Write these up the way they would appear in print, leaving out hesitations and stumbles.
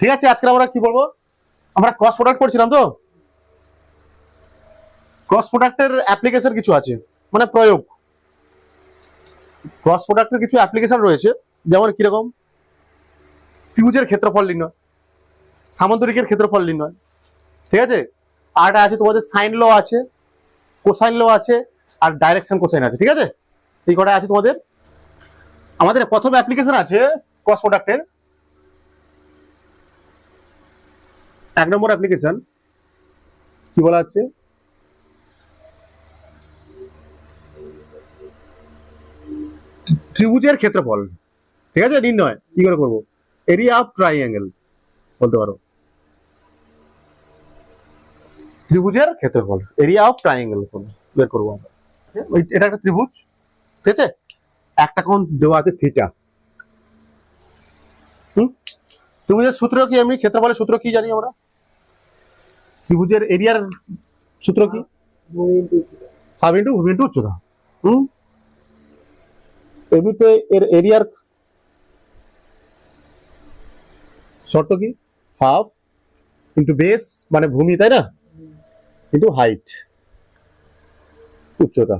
ঠিক আছে, আজকে আমরা কি বলবো, আমরা ক্রস প্রোডাক্ট পড়ছিলাম তো। ক্রস প্রোডাক্টের অ্যাপ্লিকেশন কিছু আছে, মানে প্রয়োগ। ক্রস প্রোডাক্টের কিছু অ্যাপ্লিকেশন রয়েছে, যেমন কিরকম ত্রিভুজের ক্ষেত্রফল নির্ণয়, সামান্তরিকের ক্ষেত্রফল নির্ণয়, ঠিক আছে। আর একটা আছে তোমাদের সাইন ল আছে, কোসাইন ল আছে, আর ডাইরেকশন কোসাইন আছে, ঠিক আছে। এই কটা আছে তোমাদের। আমাদের প্রথম অ্যাপ্লিকেশন আছে ক্রস প্রোডাক্টের, 1 নম্বর অ্যাপ্লিকেশন কি বলা হচ্ছে, ত্রিভুজের ক্ষেত্রফল, ঠিক আছে, নির্ণয় কি করে করবো, এরিয়া অফ ট্রাইঅ্যাঙ্গেল বলতে পারো। ত্রিভুজের ক্ষেত্রফল, এরিয়া অফ ট্রাইঅ্যাঙ্গেল বের করবো আমরা। এটা একটা ত্রিভুজ, ঠিক আছে, একটা কোণ দেওয়া আছে থিটা। ত্রিভুজের সূত্র কি, এমনি ক্ষেত্রফলের সূত্র কি জানি আমরা, ত্রিভুজের এরিয়ার সূত্র কি, হাফ ইন্টু ভূমি ইন্টু উচ্চতা। এমনিতে এর এরিয়ার শর্ত কি, হাফ ইন্টু বেস মানে ভূমি, তাই না, ইন্টু হাইট উচ্চতা।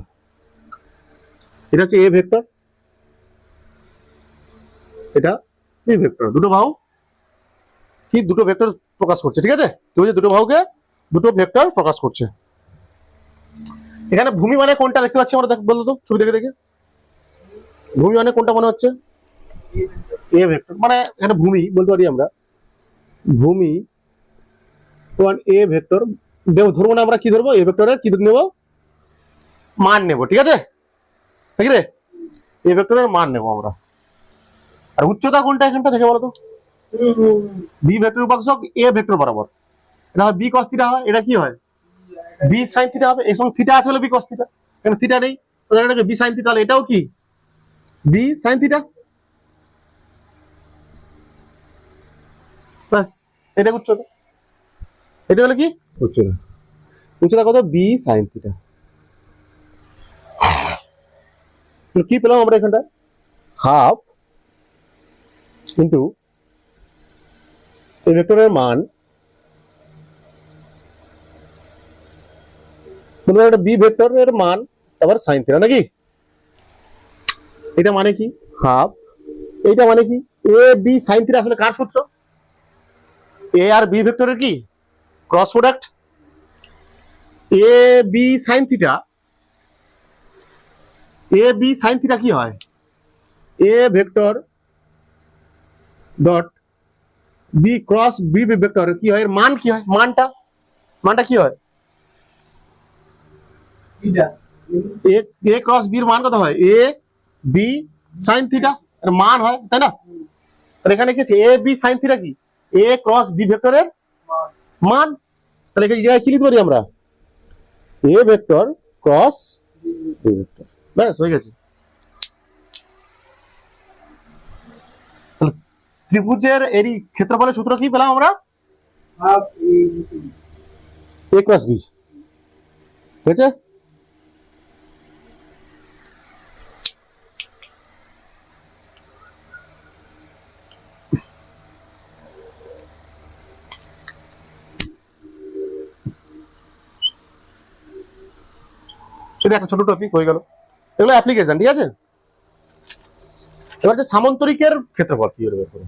এটা হচ্ছে এ ভেক্টর, এটা বি ভেক্টর। দুটো বাহু কি, দুটো ভেক্টর প্রকাশ করছে, ঠিক আছে। তুমি যে দুটো বাহুকে দুটো ভেক্টর প্রকাশ করছে। এখানে ভূমি মানে কোনটা দেখতে পাচ্ছি আমরা, বলতো তো ছবি দেখে দেখে, ভূমি মানে কোনটা মনে হচ্ছে, এ ভেক্টর। মানে এখানে ভূমি বলতে পারি আমরা, ভূমি ওয়ান এ ভেক্টর দেব, ধরবো না আমরা, কি ধরবো, এ ভেক্টরের কি নেবো, মান নেব, ঠিক আছে, ঠিক রে, এ ভেক্টরের মান নেবো আমরা। আর উচ্চতা কোনটা এখানটা দেখে বলো তো, বি ভেক্টর উপাংশক এ ভেক্টর বরাবর, এটা হয় বি কস থিটা হয়, এটা কি হয় বি সাইন থিটা হবে। এই সঙ্গে থিটা আছে বলে বি কস থিটা, এখানে থিটা নেই, এটাকে বি সাইন থিটা, তাহলে এটাও কি বি সাইন থিটা, ব্যাস। এটা উচ্চতা, এটা হলো কি উচ্চতা, উচ্চতা কত, বি সাইন থিটা। কি পেলাম আমরা এখানটা, হাফ ইন্টু এই ভেক্টরের মান, একটা বি ভেক্টরের মান, তারপর সাইন থিটা নাকি। এটা মানে কি হাফ, এইটা মানে কি এ বি সাইন থিটা, আসলে কার সূত্র, এ আর বি ভেক্টরের কি cross product. A B sine theta, A B sine theta কি হয়, A vector dot B cross B vector কি হয়, এর মান কি হয়, মানটা কি হয়, এ ক্রস বি এর মান কত হয়, এ বি সাইন থিটা এর মান হয়, তাই না। আর এখানে কি আছে, এ বি সাইন থিটা কি, এ ক্রস বি ভেক্টরের মান। তাহলে এই জায়গায় কি লিখতে পারি আমরা, A vector cross B vector, ব্যাস হয়ে গেছে। ত্রিভুজের এরই ক্ষেত্রফলের সূত্র কি পেলাম আমরা, এ ক্রস বি, ঠিক আছে। এটা একটা ছোট টপিক হয়ে গেল, এগুলো অ্যাপ্লিকেশন, ঠিক আছে। এবার যে সামান্তরিকের ক্ষেত্রফল কি বের করব,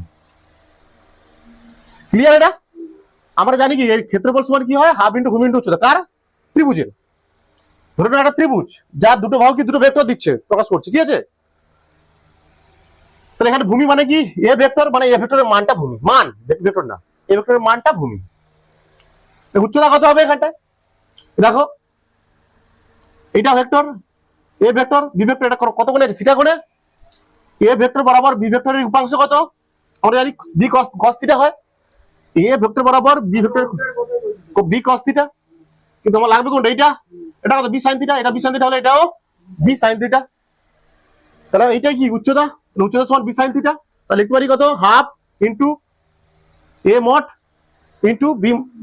ক্লিয়ার এটা। আমরা জানি কি এর ক্ষেত্রফল সমান কি হয়, হাফ ইন্টু ভূমি ইন্টু উচ্চতা, কার, ত্রিভুজের। ধরুন একটা ত্রিভুজ যার দুটো বাহু কি দুটো ভেক্টর দিচ্ছে, প্রকাশ করছে, কি আছে। তাহলে এখানে ভূমি মানে কি, এ ভেক্টর মানে এ ভেক্টরের মানটা ভূমি, মান ভেক্টর না, এ ভেক্টরের মানটা ভূমি। উচ্চতা কত হবে এখানটায়, দেখো এটা vector, A vector B vector, এটা কত কোণে আছে, থিটা কোণে। এ ভেক্টর বরাবর বি ভেক্টরের উপাংশ কত, আমরা জানি বি কস থিটা হয়। এ ভেক্টর বরাবর B vector B cos theta, কিন্তু আমার লাগবে কোনটা, এইটা, এটা কত বি সাইন থিটা, এটা বি সাইন থিটা হলে এটাও বি সাইন থিটা। তাহলে এইটাই কি উচ্চতা, উচ্চতা সমান বি সাইন থিটা। তাহলে লিখতে পারি কত, half into A mod into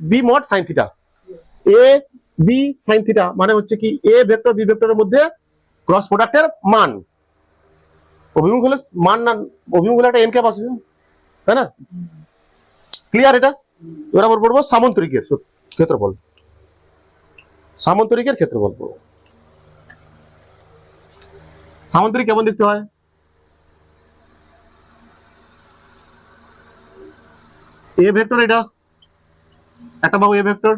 B mod sine theta. A B sine theta মানে হচ্ছে কি এ ভেক্টর বি ভেক্টরের মধ্যে ক্রস প্রোডাক্টের মান। অভিমুখ হলে মান না, অভিমুখ হলে একটা এন ক্যাপ আসবে, তাই না। ক্লিয়ার এটা? এবার আমরা পড়বো সামান্তরিকের ক্ষেত্রফল। সামান্তরিকের ক্ষেত্রফল পড়বো। সামান্তরিক কেমন দেখতে হয়? এ ভেক্টর, এটা একটা বাহু এ ভেক্টর,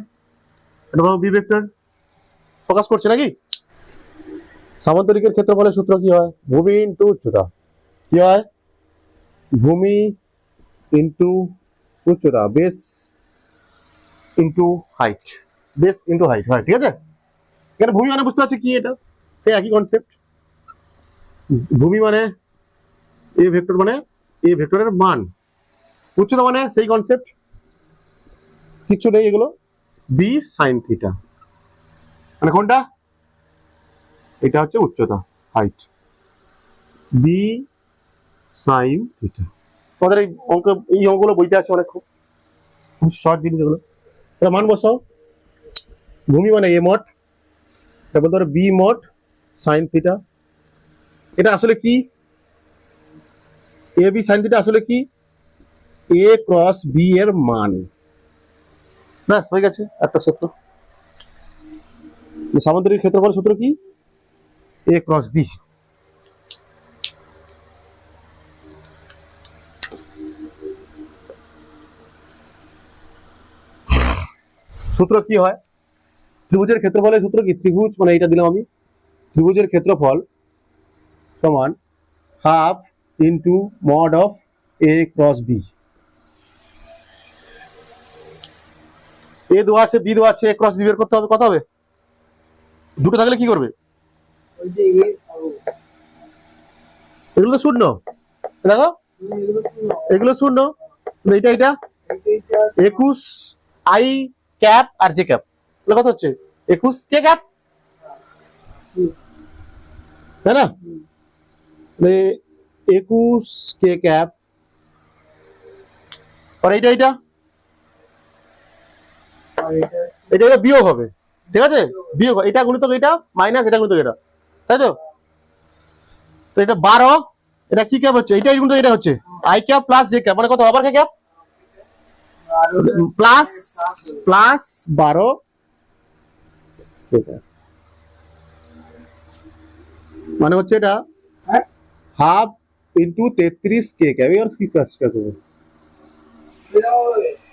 একটা বাহু বি ভেক্টর প্রকাশ করছে নাকি? সামান্তরিকের ক্ষেত্রফলের সূত্র কি হয়? ভূমি ইন্টু উচ্চতা। কি হয়? ভূমি ইন্টু উচ্চতা, base into height. Base into height হয়, ঠিক আছে? এখানে ভূমি মানে বুঝতে পারছি কি, এটা সেই একই কনসেপ্ট। ভূমি মানে এ ভেক্টর, মানে এ ভেক্টরের মান। উচ্চতা মানে সেই কনসেপ্ট, কিচ্ছু নেই এগুলো। বি সাইন থিটা, মানে কোনটা? এটা হচ্ছে উচ্চতা, হাইট। B sine theta. তোমাদের এই অঙ্ক, এই অঙ্কগুলো বইতে আছে অনেক, খুব শর্ট জিনিস এগুলো। এটা মান বসাও। ভূমি মানে এ মড, এটা বলতে পারো বি মড সাইন থিটা। এটা আসলে কি? এ বি সাইন থিটা আসলে কি? এ ক্রস বি এর মান। ব্যাস হয়ে গেছে একটা সূত্র। সামান্তরিক ক্ষেত্রফল সূত্র কি? এ ক্রস বি। সূত্র কি হয়? ত্রিভুজের ক্ষেত্রফলের সূত্র কি? ত্রিভুজ মানে এটা দিলাম আমি, ত্রিভুজের ক্ষেত্রফল সমান half into mod of A cross B. A দেওয়া আছে, বি দেওয়া আছে, এ ক্রস বি বের করতে হবে। কত হবে? দুটো থাকলে কি করবে? এগুলো তো শূন্য, দেখো এগুলো শূন্য। এটা এটা 21 আই ক্যাপ আর জে ক্যাপ, কত হচ্ছে? 21 কে ক্যাপ, তাই না? 21 কে ক্যাপ। আর এইটা এটা এটা এটা বিয়োগ হবে, ঠিক আছে? বিয়োগ, এটা গুণিতক এটা, মাইনাস এটা গুণিতক এটা, তাই তো? তো এটা 12, এটা কি ক্যাপ হচ্ছে? এটা গুণিতক এটা হচ্ছে I cap plus J cap, মানে কত? আবার কে ক্যাপ প্লাস প্লাস 12 মানে হচ্ছে এটা হাফ ইন্টু 33 কে ক্যাপ। এবার কি কাজ করবে?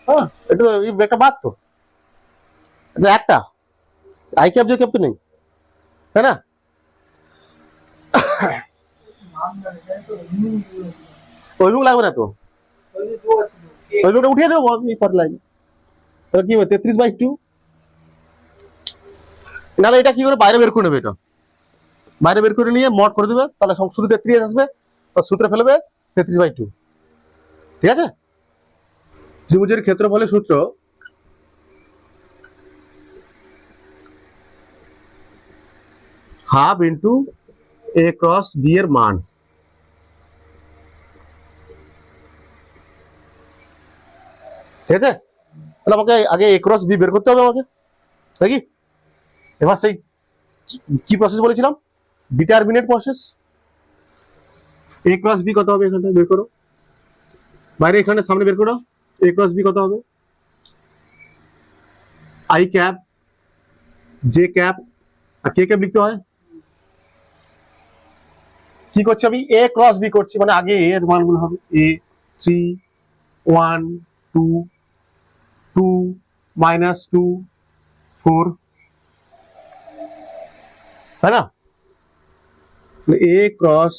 হ্যাঁ, এটা একটা বাদ তো, এটা একটা আই ক্যাপ জে ক্যাপ তো নেই, তাই না? ওইগুলো লাগবে না তো, ওইগুলো উঠিয়ে দেবো আমি পরের লাইনে। কি হবে? 33/2। নাহলে এটা কি করে বাইরে বের করে নেবে? এটা বাইরে বের করে নিয়ে মড করে দেবে, তাহলে শুধু 33 আসবে, সূত্রে ফেলবে 33/2, ঠিক আছে? ত্রিভুজের ক্ষেত্রফলের সূত্র হাফ ইন্টু এ ক্রস বি এর মান। ঠিক আছে? তাহলে আমাকে আগে এ ক্রস বি বের করতে হবে আমাকে, নাকি? এবার সেই কি প্রসেস বলেছিলাম? Determinant process. A cross B কত হবে? এখানটা বের করো, বাইরে এখানে সামনে বের করো। এ ক্রস বি কত হবে? আই ক্যাপ জে ক্যাপ আর কে ক্যাপ লিখতে হয়। কি করছি আমি? এ ক্রস বি করছি, মানে আগে এ এর মানগুলো হবে এ 3 1 2 2 -2 4, তাই না? এ ক্রস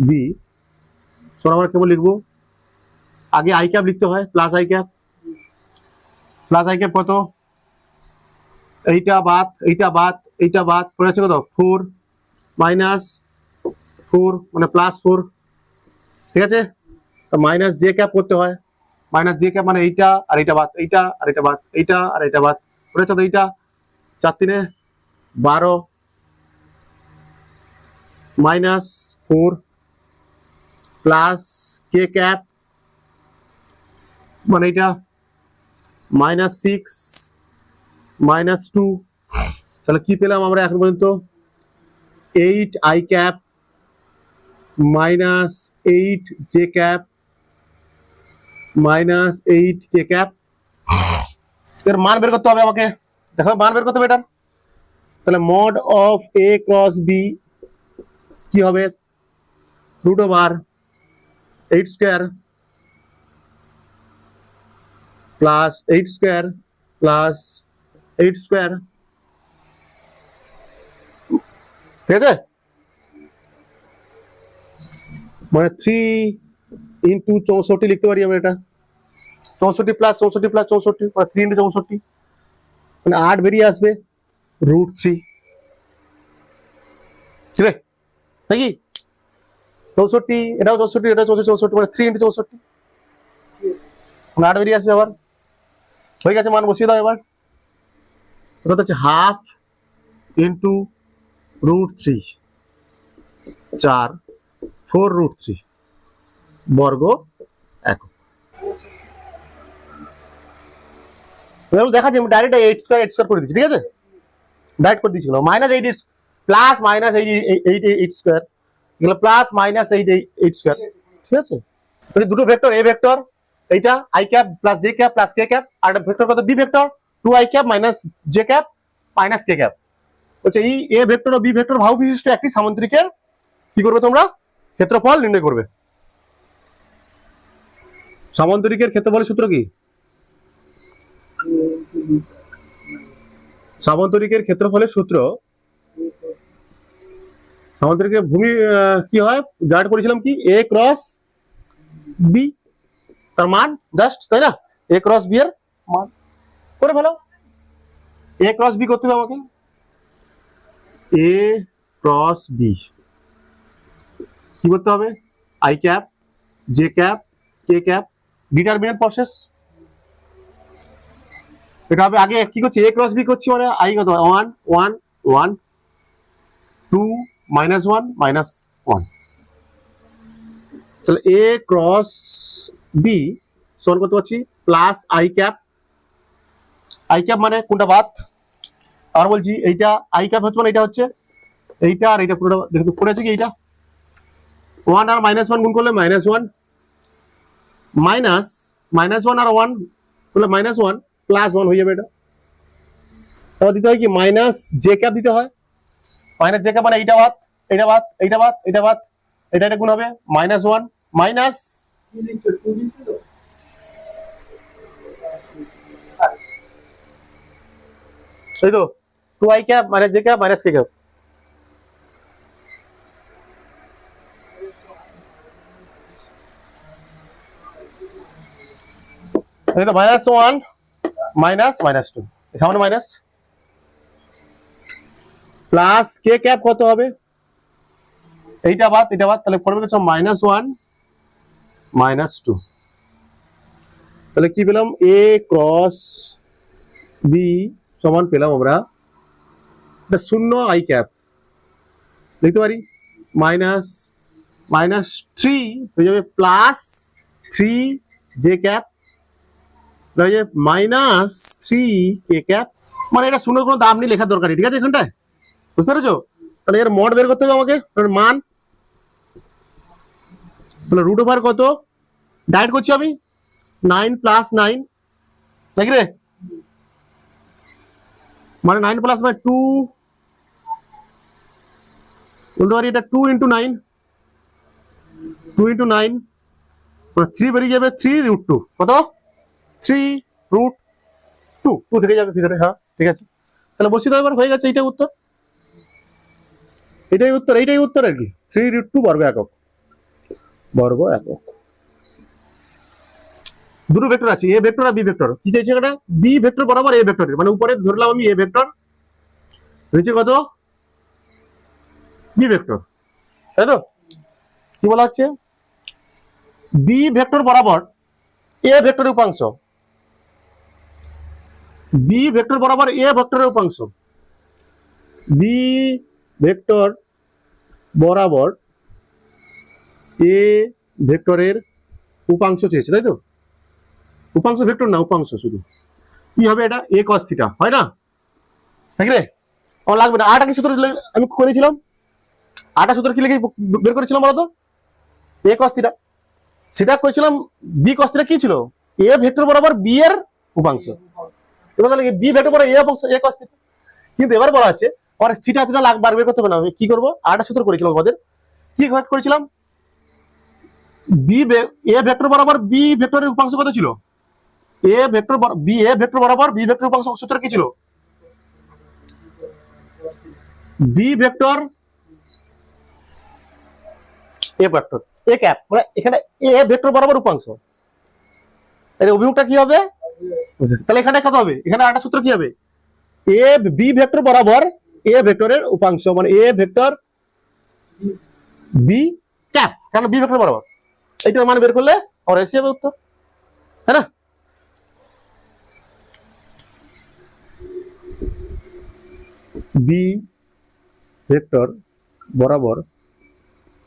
বি সব আমরা কেমন লিখবো? আগে আই ক্যাপ লিখতে হয়, plus I cap. Plus I cap কত? এইটা বাদ, এইটা বাদ, এইটা বাদ, পড়ে আছে কত? 4 -4 মানে +4, ঠিক আছে? মাইনাস জে ক্যাপ করতে হয়। মাইনাস জে ক্যাপ মানে এইটা আর এইটা বাদ, এইটা আর এটা বাদ, এইটা আর এটা বাদ, পড়ে আছে তো এইটা 4 3 12 -4 প্লাস কে ক্যাপ মানে এটা -6 -2। তাহলে কি পেলাম আমরা এখন পর্যন্ত? 8 I cap -8 J cap minus 8 K cap. এর মান বের করতে হবে আমাকে, দেখো মান বের করতে হবে এটা। তাহলে mod of A cross B কি হবে, root over 8 square plus 8 square plus 8 square, ঠিক আছে? মানে 3 ইন্টু 64 লিখতে পারি আমরা এটা, 64 প্লাস 64 প্লাস 64 মানে 3 ইন্টু 64 মানে 8 বেরিয়ে আসবে √3, ঠিক আছে নাকি? 64 এটাও 64 এটাও 64 মানে 3 ইন্টু 64 মানে 8 বেরিয়ে আসবে। আবার হয়ে গেছে, মান বসিয়ে দাও এবার। এটা হচ্ছে হাফ ইন্টু √3 4 4√3 বর্গ একক। দেখা যাচ্ছে ডাইরেক্ট 8 স্কয়ার করে দিচ্ছি, ঠিক আছে? ডাইরেক্ট করে দিচ্ছিল মাইনাস 8 প্লাস মাইনাস 8 স্কয়ার এগুলো প্লাস মাইনাস 8 স্কয়ার, ঠিক আছে? দুটো ভেক্টর এ ভেক্টর এইটা I cap plus J cap plus K cap, আর একটা ভেক্টর কত B vector 2i cap minus J cap minus K cap. বলছে এই এ ভেক্টর ও বি ভেক্টর বাহু বিশিষ্ট একটি সামান্তরিকের কি করবে তোমরা, ক্ষেত্রফল নির্ণয় করবে। সামান্তরিকের ক্ষেত্রফলের সূত্র কি? সামান্তরিকের ক্ষেত্রফলের সূত্র, সামান্তরিকের ভূমি কি হয় জার্ট করেছিলাম কি এ ক্রস বি, তার মান জাস্ট, তাই না? এ ক্রস বি এর মান করে ফেলো। এ ক্রস বি করতে হবে আমাকে, এ ক্রস বি কি করতে হবে, I cap J cap K cap determinant process. এটা হবে আগে কি করছি, এ ক্রস বি করছি মানে আই কত 1 1 1 2 -1 -1, তাহলে এ ক্রস বি সমান করতে পারছি প্লাস আই ক্যাপ মানে কোনটা বাদ, আর বলছি এইটা আই ক্যাপ হচ্ছে মানে এটা হচ্ছে এইটা আর এইটা পুরোটা দেখতে পড়ে আছে কি এইটা 1 আর -1 গুণ করলে -1 -1 আর 1 করলে -1 প্লাস 1 হয়ে যাবে। এটা তারপর দিতে হয় কি মাইনাস জে ক্যাপ দিতে হয়, মাইনাস জে ক্যাপ মানে এইটা বাদ এইটা বাদ এইটা বাদ এটা বাদ এটা গুণ হবে -1 মাইনাস এই তো 2i cap minus J cap minus K cap, এই তো -1 -2 এখানে মাইনাস প্লাস কে ক্যাপ কত হবে এইটা বাদ তাহলে পড়বে হচ্ছে -1 -2, তাহলে কি পেলাম এ ক্রস বি সমান পেলাম আমরা এটা 0 আই ক্যাপ লিখতে পারি -3 হয়ে যাবে প্লাস 3 জে ক্যাপ হয়ে যাবে -3 কে ক্যাপ, মানে এটা 0 কোনো দাম নেই লেখার দরকার নেই, ঠিক আছে? এখানটায় বুঝতে পেরেছো? তাহলে এর মড বের করতে হবে আমাকে, মান তাহলে রুট ওভার কত ডাইরেক্ট করছি আমি 9 + 9 নাকি রে, মানে 9 + 2 বলতে পারি এটা 2 × 9 মানে 3 বেরিয়ে যাবে 3√2 কত 3√2 2 থেকে যাবে ভিতরে, হ্যাঁ ঠিক আছে। তাহলে বসিয়ে দাও এবার, হয়ে গেছে এইটাই উত্তর, এইটাই উত্তর আর কি 3√2 বর্গ একক। দুটো ভেক্টর আছে এ ভেক্টর আর বি ভেক্টর, কি চাইছে এটা বি ভেক্টর বরাবর এ ভেক্টর, মানে উপরে ধরলাম আমি এ ভেক্টর নিচে কত বি ভেক্টর, তাই তো? কি বলা হচ্ছে বি ভেক্টর বরাবর এ ভেক্টরের উপাংশ, বি ভেক্টর বরাবর এ ভেক্টরের উপাংশ, বি ভেক্টর বরাবর এ ভেক্টরের উপাংশ চেয়েছে, তাই তো? উপাংশ ভেক্টর না উপাংশ, শুধু কি হবে এটা এ cos θ হয় না নাকি রে? আমার লাগবে না আটা কি সূত্র আমি করেছিলাম, আটা সূত্র কি লিখে বের করেছিলাম বলতো এ cos θ সেটা করেছিলাম বি cos থিটা কি ছিল, এ ভেক্টর বরাবর বি এর উপাংশ। এবার তাহলে বি ভেক্টর বরাবর এ উপাংশ এ cos থিটা। কিন্তু এবার বলা হচ্ছে আর থিটা থিটা লাগ বার বের করতে হবে না, আমি কি করব, আরেকটা সূত্র করেছিলাম আমাদের, কি করেছিলাম, বি এ ভেক্টর বরাবর বি ভেক্টরের উপাংশ কত ছিল, A vector B A vector বরাবর বি ভেক্টর উপাংশ সূত্র কি ছিল, B vector A vector A cap, মানে এখানে এ ভেক্টর বরাবর উপাংশ, এর অভিমুখটা কি হবে, তাহলে এখানে কত হবে, এখানে আরেকটা সূত্র কি হবে, এ বি ভেক্টর বরাবর এ ভেক্টরের উপাংশ, মানে এ ভেক্টর বি ক্যাপ, কারণ বি ভেক্টর বরাবর, এইটার মান বের করলে আর এসে যাবে উত্তর, তাই না? বি ভেক্টর বরাবর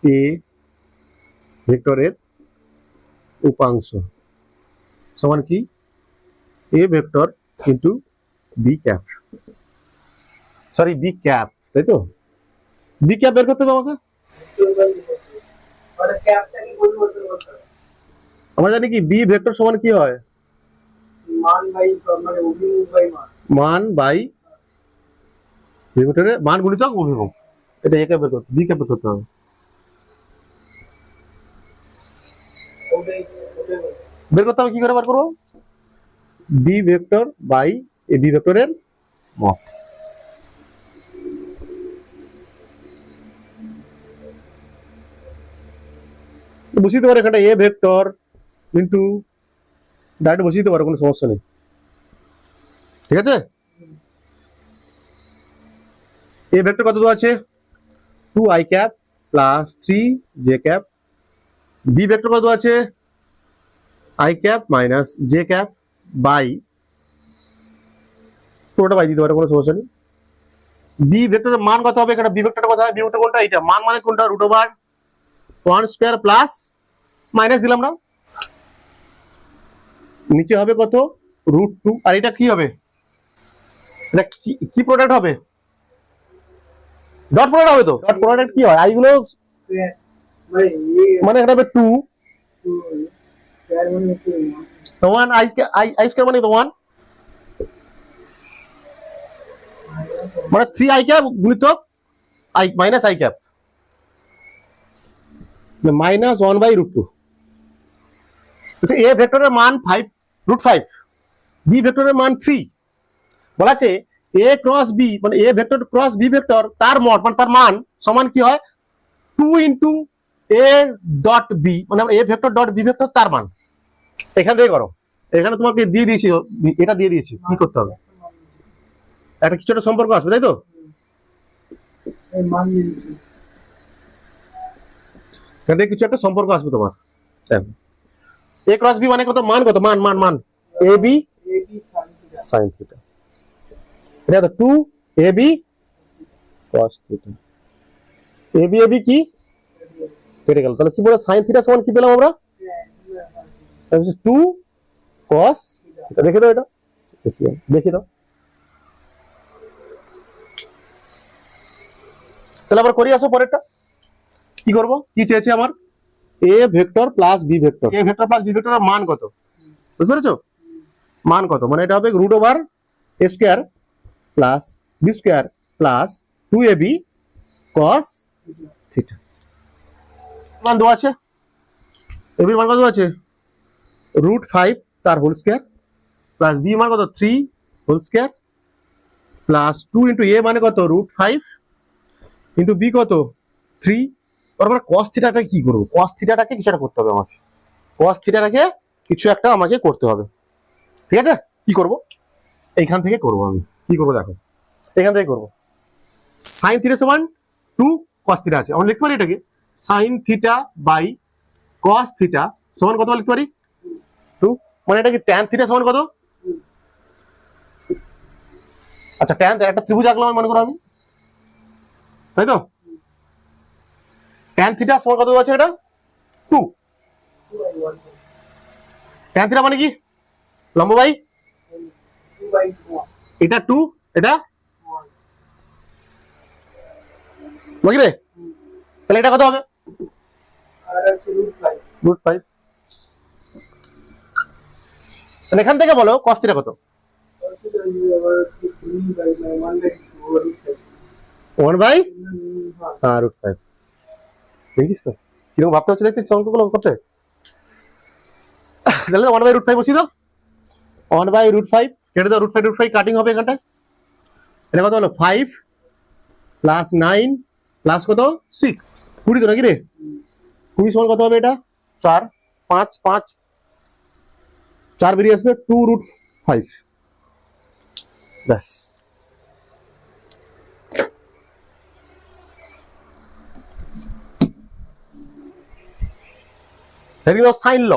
এ ভেক্টরের উপাংশ সমান কি, A vector into B cap, sorry B cap, তাই তো, বি ক্যাপ বের করতে হবে আমাকে। আমরা জানি কি বি ভেক্টর সমান কি হয়, মান বাই বি ভেক্টরের মান গুণিতক অভিমুখ, এটা এ ক্যাপ বের করতে, বি ক্যাপ বের করতে হবে। বের করতে হবে কি করে বার করবো, B vector by A B ভেক্টরের মত, বসিয়ে দিতে পারো এখানে এ ভেক্টর ইন্টু, ডাইরেক্ট বসিয়ে দিতে পারো, কোনো সমস্যা নেই, ঠিক আছে। এ ভেক্টর কত দেওয়া আছে, 2i cap plus 3j cap, B vector কত আছে, i cap minus j cap by, পুরোটা বাই দিতে পারো, কোনো সমস্যা নেই। বি ভেক্টরের মান কত হবে, এখানে বি ভেক্টরটা কত হবে, বি ভেক্টর কোনটা, এটা মান মানে কোনটা, root over 1 square plus minus দিলাম না, নিচে হবে কত, √2, আর এটা কি হবে, এটা কি প্রোডাক্ট হবে, ডট প্রোডাক্ট হবে, তো ডট প্রোডাক্ট কি হয়, আই গুলো মানে এখানে হবে 2 1 আই স্কয়ার মানে তো 1, মানে 3i ক্যাপ গুণিতক i minus i cap minus 1/√2। এ ভেক্টরের মান 5√5, বি ভেক্টরের মান 3, বলা আছে এ ক্রস বি মানে A vector cross B vector তার মড মানে তার মান সমান কি হয়, 2 ইন্টু এ ডট বি, মানে A vector dot B vector তার মান, এখান থেকে করো, এখানে তোমাকে দিয়ে দিয়েছি, এটা দিয়ে দিয়েছি, কি করতে হবে, একটা কিছু একটা সম্পর্ক আসবে, তাই তো, এখান থেকে কিছু একটা সম্পর্ক আসবে তোমার, এ ক্রস বি মানে কত, মান কত, মান মান মান এ বি সাইন থিটা, এটা তো 2 A B cos theta, A B কি কেটে গেল, তাহলে কি বলে সাইন থিটা সমান কি পেলাম আমরা, 2 cos, দেখে দাও, এটা দেখে দাও, তাহলে আবার করি আসো পরেরটা, কি করব, কি চেয়েছে আমার, A vector plus B vector, A vector plus B ভেক্টরের মান কত, বুঝতে পেরেছো, মান কত, মানে এটা হবে root over A square plus B square plus 2ab cos theta, মান দেওয়া আছে, এবি মান কত আছে, √5 তার হোল স্কয়ার প্লাস বি মান কত 3 হোল স্কয়ার প্লাস 2 ইন্টু এ মানে কত √5 ইন্টু বি কত 3, তারপরে cos থিটাটা কি করব, cos থিটাটাকে কিছু একটা করতে হবে আমাকে, cos থিটাটাকে কিছু একটা আমাকে করতে হবে, ঠিক আছে, কি করব, এইখান থেকে করব, আমি কি করব দেখো, এখান থেকে করব, sin থিটা সমান 2 cos থিটা আছে, আমরা লিখতে পারি এটাকে sin theta by cos theta সমান কত লিখতে পারি 2, মানে এটা কি tan থিটা সমান কত, আচ্ছা tan একটা ত্রিভুজ আঁকলাম মনে করো আমি, তাই তো, tan থিটা সমান কত আছে, এটা 2, tan থিটা মানে কি লম্ব বাই, এটা 2 এটা বাকি রে, তাহলে এটা কত হবে √5, তাহলে এখান থেকে বলো cos থিটা কত? 1/, √5। দেখিস তো কিরকম ভাবতে হচ্ছে, দেখছিস অঙ্কগুলো করতে। তাহলে 1/√5 বসিয়ে দাও, 1/√5 কেটে দাও, √5 কাটিং হবে এখানটায়। এটা কত হলো 5 প্লাস 9 প্লাস কত 6, 20 তো নাকি রে? 20 সমান কত হবে এটা 4, 5 5 4 বেরিয়ে আসবে 2√5। ব্যাস। হেডিং দাও সাইন ল,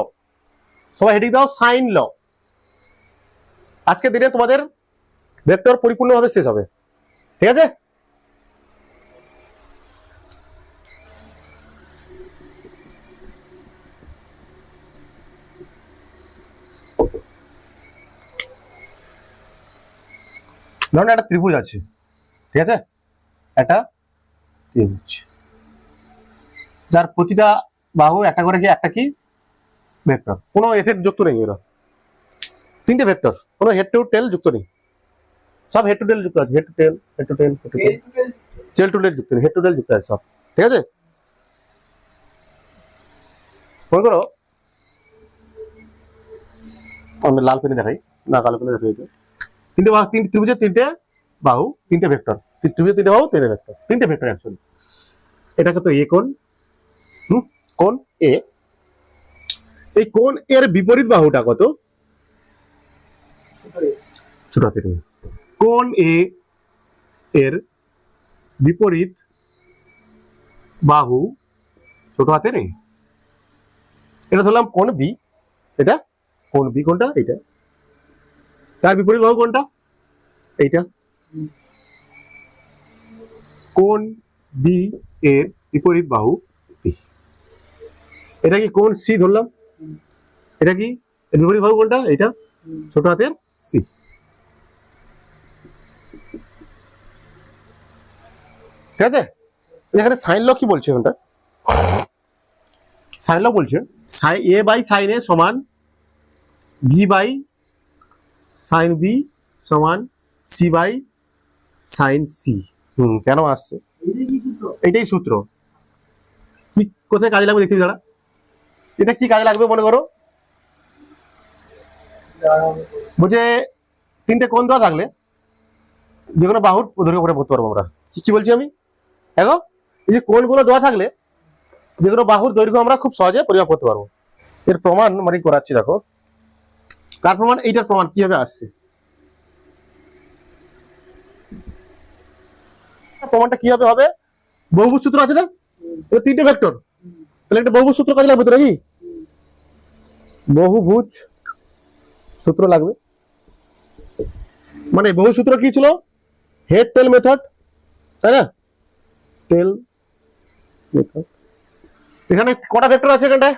সবাই হেডিং দাও সাইন ল। আজকে দিনে তোমাদের ভেক্টর পরিপূর্ণভাবে শেষ হবে, ঠিক আছে? ধরুন একটা ত্রিভুজ আছে, ঠিক আছে? একটা ত্রিভুজ যার প্রতিটা বাহু একটা করে কি একটা কি ভেক্টর, কোনো এফেক্ট যুক্ত নেই, এরা তিনটে ভেক্টর, কোনো হেড টু টেল যুক্ত নেই, সব হেড টু টেল যুক্ত আছে, head to tail head to tail head to tail, tail to tail যুক্ত নেই, হেড টু টেল যুক্ত আছে সব, ঠিক আছে? মনে করো আমি লাল পেনে দেখাই, না কালো পেনে দেখাই, তিনটে বাহু, তিন ত্রিভুজের তিনটে বাহু তিনটে ভেক্টর, ত্রিভুজের তিনটে বাহু তিনটে ভেক্টর, তিনটে ভেক্টর অ্যাকচুয়ালি। এটাকে তো এ কোণ, কোণ এ, এই কোণ এর বিপরীত বাহুটা কত? ছোট হাতের এ। কোণ এ এর বিপরীত বাহু ছোট হাতের এ। এটা ধরলাম কোণ বি, এটা কোণ বি, কোনটা এটা, তার বিপরীত বাহু কোনটা? এইটা। কোণ বি এর বিপরীত বাহু বি। এটা কি কোণ সি ধরলাম, এটা কি এর বিপরীত বাহু কোনটা? এটা ছোট হাতের সি। ঠিক আছে? এখানে সাইন ল কি বলছে, এখানটা সাইন ল বলছে এ বাই সাইন এ সমান বি বাই সাইন বি সমান সি বাই সাইন সি। কেন আসছে? এটাই সূত্র। কি কোথায় কাজে লাগবে দেখি যারা, এটা কি কাজে লাগবে মনে করো, বলছে তিনটে কোণ দেওয়া থাকলে যে কোনো বাহুর দৈর্ঘ্য করে পড়তে পারবো আমরা। কি বলছি আমি দেখো, এই যে কোণগুলো দেওয়া থাকলে যে কোনো বাহুর দৈর্ঘ্য আমরা খুব সহজে পরিমাপ করতে পারবো। এর প্রমাণ মানে করাচ্ছি, দেখো কার প্রমাণ, এইটার প্রমাণ কিভাবে আসছে। প্রমাণটা কিভাবে হবে, বহুভুজ সূত্র আছে না, তিনটে ভেক্টর, তাহলে একটা বহুভুজ সূত্র কাজে লাগবে তো নাকি, বহুভুজ সূত্র লাগবে। মানে বহু সূত্র কি ছিল, হেড টেল মেথড, তাই না? টেল মেথড। এখানে কটা ভেক্টর আছে এখানটায়?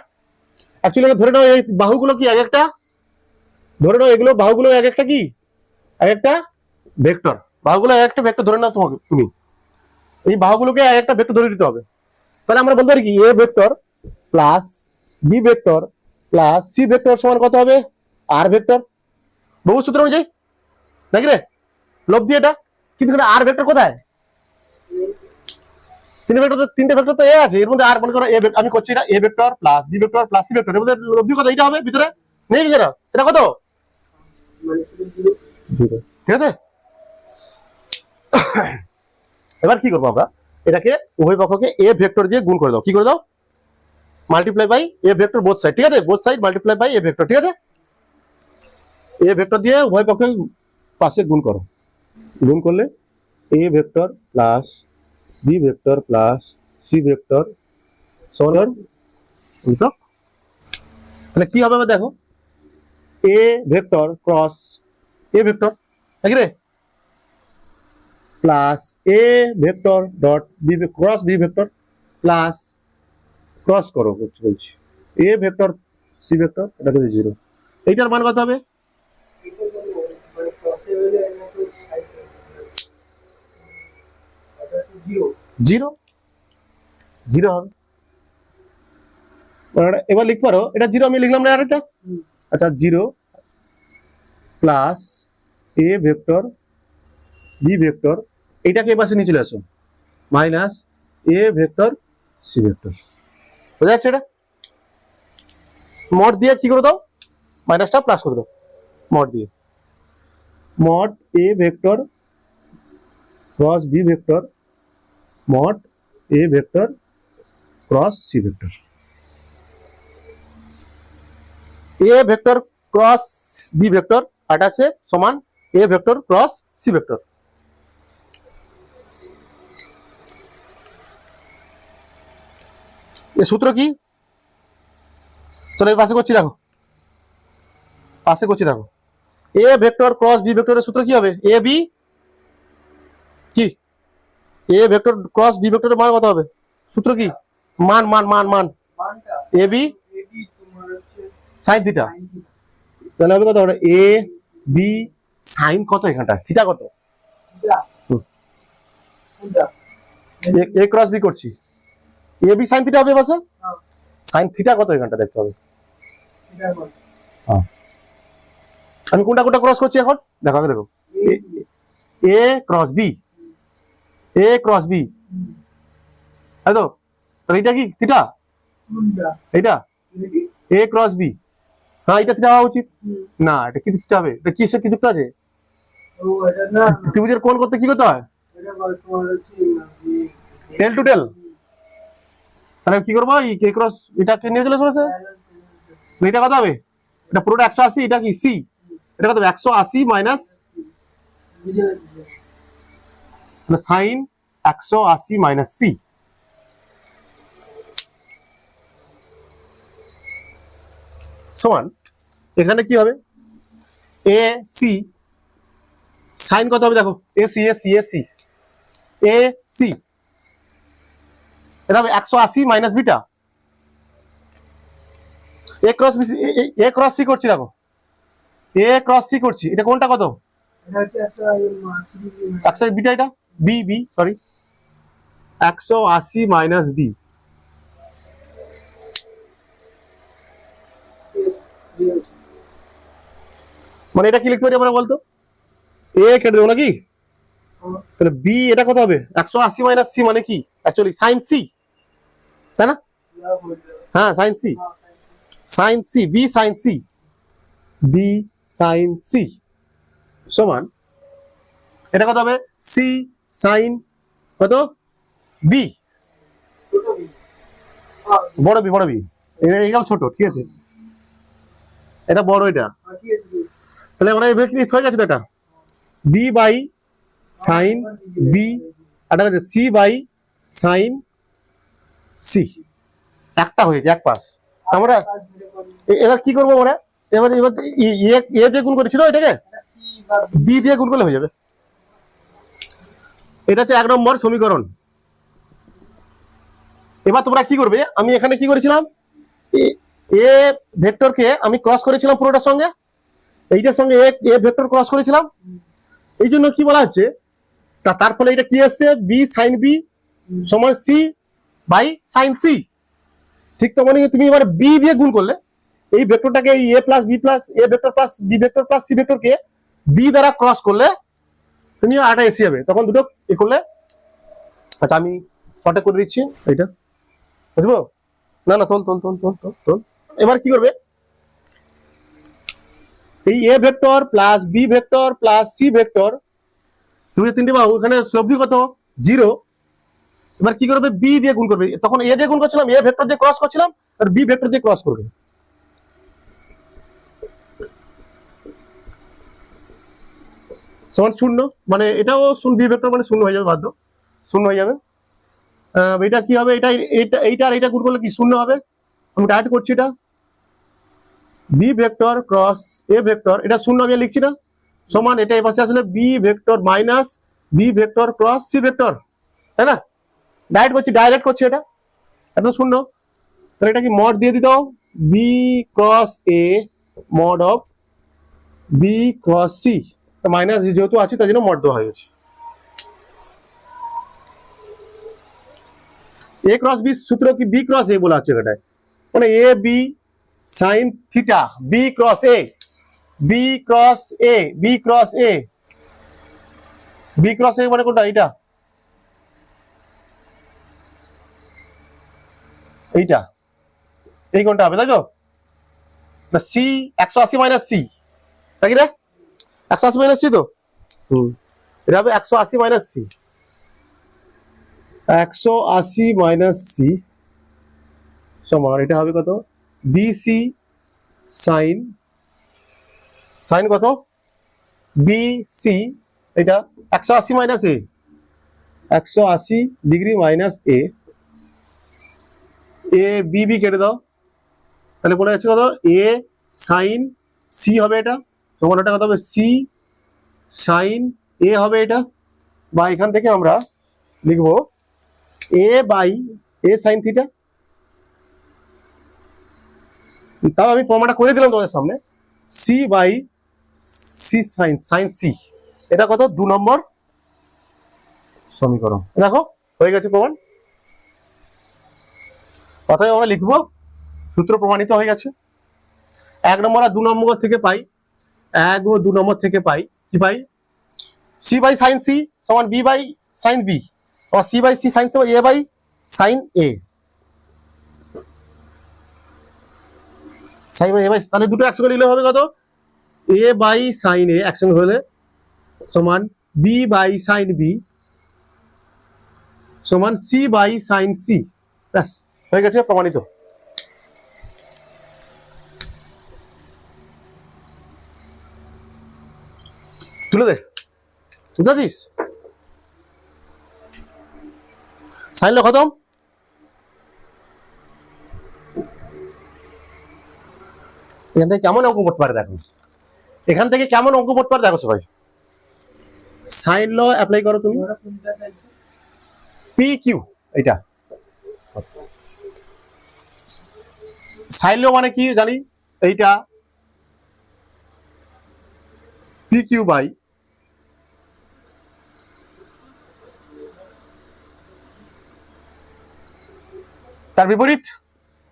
অ্যাকচুয়ালি ধরে নাও এই বাহুগুলো কি এক একটা, ধরে নাও এগুলো বাহুগুলো এক একটা কি এক একটা ভেক্টর, বাহুগুলো এক একটা ভেক্টর ধরে নাও তোমাকে, তুমি এই বাহুগুলোকে এক একটা ভেক্টর ধরে দিতে হবে। তাহলে আমরা বলতে পারি কি A vector plus B vector plus C vector সমান কত হবে, আর ভেক্টর, বহু সূত্র অনুযায়ী নাকি রে, লব্ধি এটা। কিন্তু আর ভেক্টর কোথায়? তিনটে ভেক্টর তো এ আছে, এর মধ্যে আর মনে করো আমি করছি এটা A vector plus B vector plus C vector, এর মধ্যে লব্ধি কত? এটা হবে ভিতরে নেই কি সেটা, এটা কত? 0। ঠিক আছে? এবার কি করবো আমরা, এটাকে উভয় পক্ষকে এ ভেক্টর দিয়ে গুণ করে দাও। কি করে দাও? Multiply by A vector both side, ঠিক আছে? Both side multiply by A vector, ঠিক আছে? এ ভেক্টর দিয়ে উভয় পক্ষে পাশে গুণ করো, গুণ করলে A vector plus B vector plus C vector সমান, তাহলে কি হবে দেখো, A vector cross A vector নাকি রে, plus A vector dot B cross B vector plus cross করো বলছি এ ভেক্টর সি ভেক্টর, এটা কিন্তু 0। এইটার মান কত হবে? জিরো, জিরো হবে। এবার লিখতে পারো এটা 0, আমি লিখলাম না আরেকটা, আচ্ছা 0 plus A vector B vector, এইটাকে এ পাশে নিয়ে চলে আসো, minus A vector C vector. বোঝা যাচ্ছে? এটা মড দিয়ে কি করে দাও, মাইনাসটা প্লাস করে দাও মড দিয়ে, mod A vector cross B vector mod A vector cross C vector. A vector cross B vector এটা আছে সমান A vector cross C vector. এই সূত্র কি? চলো এই পাশে করছি, দেখো পাশে করছি, দেখো এ ভেক্টর ক্রস বি ভেক্টরের সূত্র কি হবে? এ বি কি, এ ভেক্টর ক্রস বি ভেক্টরের মান কত হবে? সূত্র কি? মান মান মান মান এ বি সাইন থিটা, তাহলে হবে কত? এ বি সাইন কত এখানটা, থিটা কত? এ ক্রস বি করছি, এ বি সাইন থিটা হবে পাশে, সাইন থিটা কত এখানটা দেখতে হবে। আমি কোনটা কোনটা ক্রস করছি এখন দেখো, আগে দেখো A cross B, A cross B, তাই তো? তাহলে এটা কি থিটা, এইটা এ ক্রস বি, হ্যাঁ এটা থিটা হওয়া উচিত না, এটা কি থিটা হবে? এটা কি সে কি যুক্ত আছে? ত্রিভুজের কোণ করতে কি করতে হয়? টেল টু টেল। তাহলে কি করবো, এই কে ক্রস এটাকে নিয়ে চলে এসেছে, এটা কত হবে? এটা পুরোটা 180, এটা কি সি, এটা কত হবে? 180 মাইনাস সাইন 180 মাইনাস সি সমান, এখানে কি হবে? এ সি সাইন কত হবে দেখো, A C A C A C A C, এটা হবে 180 minus beta, A cross B, A cross C করছি, দেখো এ ক্রস সি করছি, এটা কোনটা কত? 100 বিটা, এটা B B sorry 180 minus B, মানে এটা কি লিখতে পারি আমরা বলতো? এ কেটে দেবো নাকি? তাহলে বি এটা কত হবে? 180 মাইনাস সি মানে কি অ্যাকচুয়ালি সাইন সি, তাই না? হ্যাঁ sine C, sine C B sine C, B sine C সমান এটা কত হবে? সি সাইন কত বি, বড় বি, বড় বি, এটাও ছোট, ঠিক আছে এটা বড়, এটা তাহলে আমরা এই ব্যক্তি হয়ে গেছে তো, এটা বি বাই সাইন বি, এটা হচ্ছে সি বাই সাইন সি, একটা হয়েছে এক পাশ। আমরা এবার কি করবো আমরা? এবার এবার এ দিয়ে গুণ করেছিল, এটাকে বি দিয়ে গুণ করলে হয়ে যাবে। এটা হচ্ছে 1 নম্বর সমীকরণ। এবার তোমরা কি করবে, আমি এখানে কি করেছিলাম, এ ভেক্টরকে আমি ক্রস করেছিলাম পুরোটার সঙ্গে, এইটার সঙ্গে এ ভেক্টর ক্রস করেছিলাম, এই জন্য কি বলা হচ্ছে, তার ফলে এটা কি আসছে? বি সাইন বি সমান সি বাই সাইন সি। ঠিক তো, মানে তুমি এবার বি দিয়ে গুণ করলে এই ভেক্টরটাকে A plus B plus A vector plus B vector plus C ভেক্টরকে বি দ্বারা ক্রস করলে তুমি আটা এসে যাবে, তখন দুটো এ করলে। আচ্ছা আমি শর্টে করে দিচ্ছি এইটা, বুঝবো? না না তোল তোল তোল তোল তোল তোল। এবার কি করবে, এই A vector plus B vector plus C vector, তুমি তিনটে বাহু, এখানে লব্ধি কত? 0। এবার কি করবে, বি দিয়ে গুণ করবে, তখন এ দিয়ে গুণ করছিলাম, এ ভেক্টর দিয়ে ক্রস করছিলাম, আর বি ভেক্টর দিয়ে ক্রস করবে, সমান 0, মানে এটাও বি ভেক্টর মানে 0 হয়ে যাবে, বাধ্য 0 হয়ে যাবে। এটা কি হবে, এটা এইটা আর এটা গুণ করলে কি 0 হবে। আমি ডাইরেক্ট করছি, এটা B vector cross A vector, এটা 0 আমি লিখছি না, সমান এটা এপাশে আসলে B vector minus B vector cross C vector, তাই না? ডাইরেক্ট করছি এটা, এত 0, তাহলে এটা কি মড দিয়ে দিতে, B cross A mod of B cross C, minus যেহেতু আছে তার জন্য মড দেওয়া হয়ে গেছে। এ ক্রস বি সূত্র কি বি ক্রস এ বলা হচ্ছে এটায়, মানে A B sine theta B cross A, B cross A, B cross A, B cross A মানে কোনটা? এইটা, এইটা, এই কোনটা হবে, তাই তো? সি 180 মাইনাস সি, তাই কি রে? 180 মাইনাস সি তো, এটা হবে 180 মাইনাস সি, 180 মাইনাস সি সমান এটা হবে কত? বিসি সাইন, সাইন কত? বিসি, এটা 180 minus A, 180 degree minus A, A B B কেটে দাও, তাহলে পড়ে যাচ্ছে কত? এ সাইন সি হবে এটা, সমান এটা কত হবে? সি সাইন এ হবে এটা, বা এখান থেকে আমরা লিখবো A by A sine theta. তাও আমি প্রমাণটা করে দিলাম তোমাদের সামনে, C by C sine, sine C, এটা কত? 2 নম্বর সমীকরণ। দেখো হয়ে গেছে প্রমাণ। অতএব আমরা লিখবো সূত্র প্রমাণিত হয়ে গেছে। 1 নম্বর আর 2 নম্বর থেকে পাই, 1 ও 2 নম্বর থেকে পাই কি পাই? সি বাই সাইন সি সমান বি বাই সাইন বি, और सी बाई सी साइन से A by sine A, sine A by, তাহলে দুটো একসঙ্গে নিলে হবে কত? এ বাই সাইন এ একসঙ্গে হলে সমান বি বাই সাইন বি সমান সি বাই সাইন সি, ব্যাস হয়ে গেছে প্রমাণিত। তুলে দে, বুঝেছিস? সাইন লো খতম। এখান থেকে কেমন অঙ্ক করতে পারে দেখো, এখান থেকে কেমন অঙ্ক করতে পারে দেখো সবাই। সাইন ল অ্যাপ্লাই করো তুমি, পি কিউ, এটা সাইন ল মানে কি জানি, এইটা পি কিউ বাই তার বিপরীত,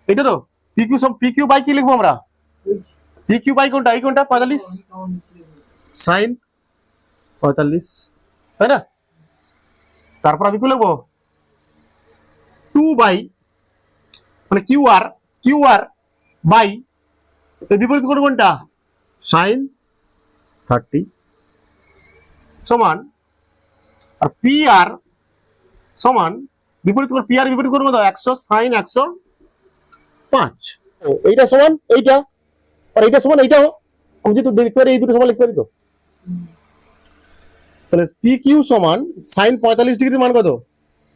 এটা তো পি কিউ, সব পি কিউ বাই কি লিখবো আমরা? পি কিউ বাই কোনটা? এই কোনটা 45 সাইন 45, তাই না? তারপর আমি কি লিখবো? 2 বাই মানে Q R, Q R by বিপরীত কোন কোনটা? সাইন 30 সমান, আর পি আর সমান বিপরীত কোন, পি আর বিপরীত কোন কত? 100 সাইন 105, এইটা সমান এইটা, আর এইটা সমান এইটাও, আমি যদি লিখতে পারি এই দুটো সমান লিখতে পারি তো। তাহলে পি কিউ সমান সাইন 45 ডিগ্রির মান কত?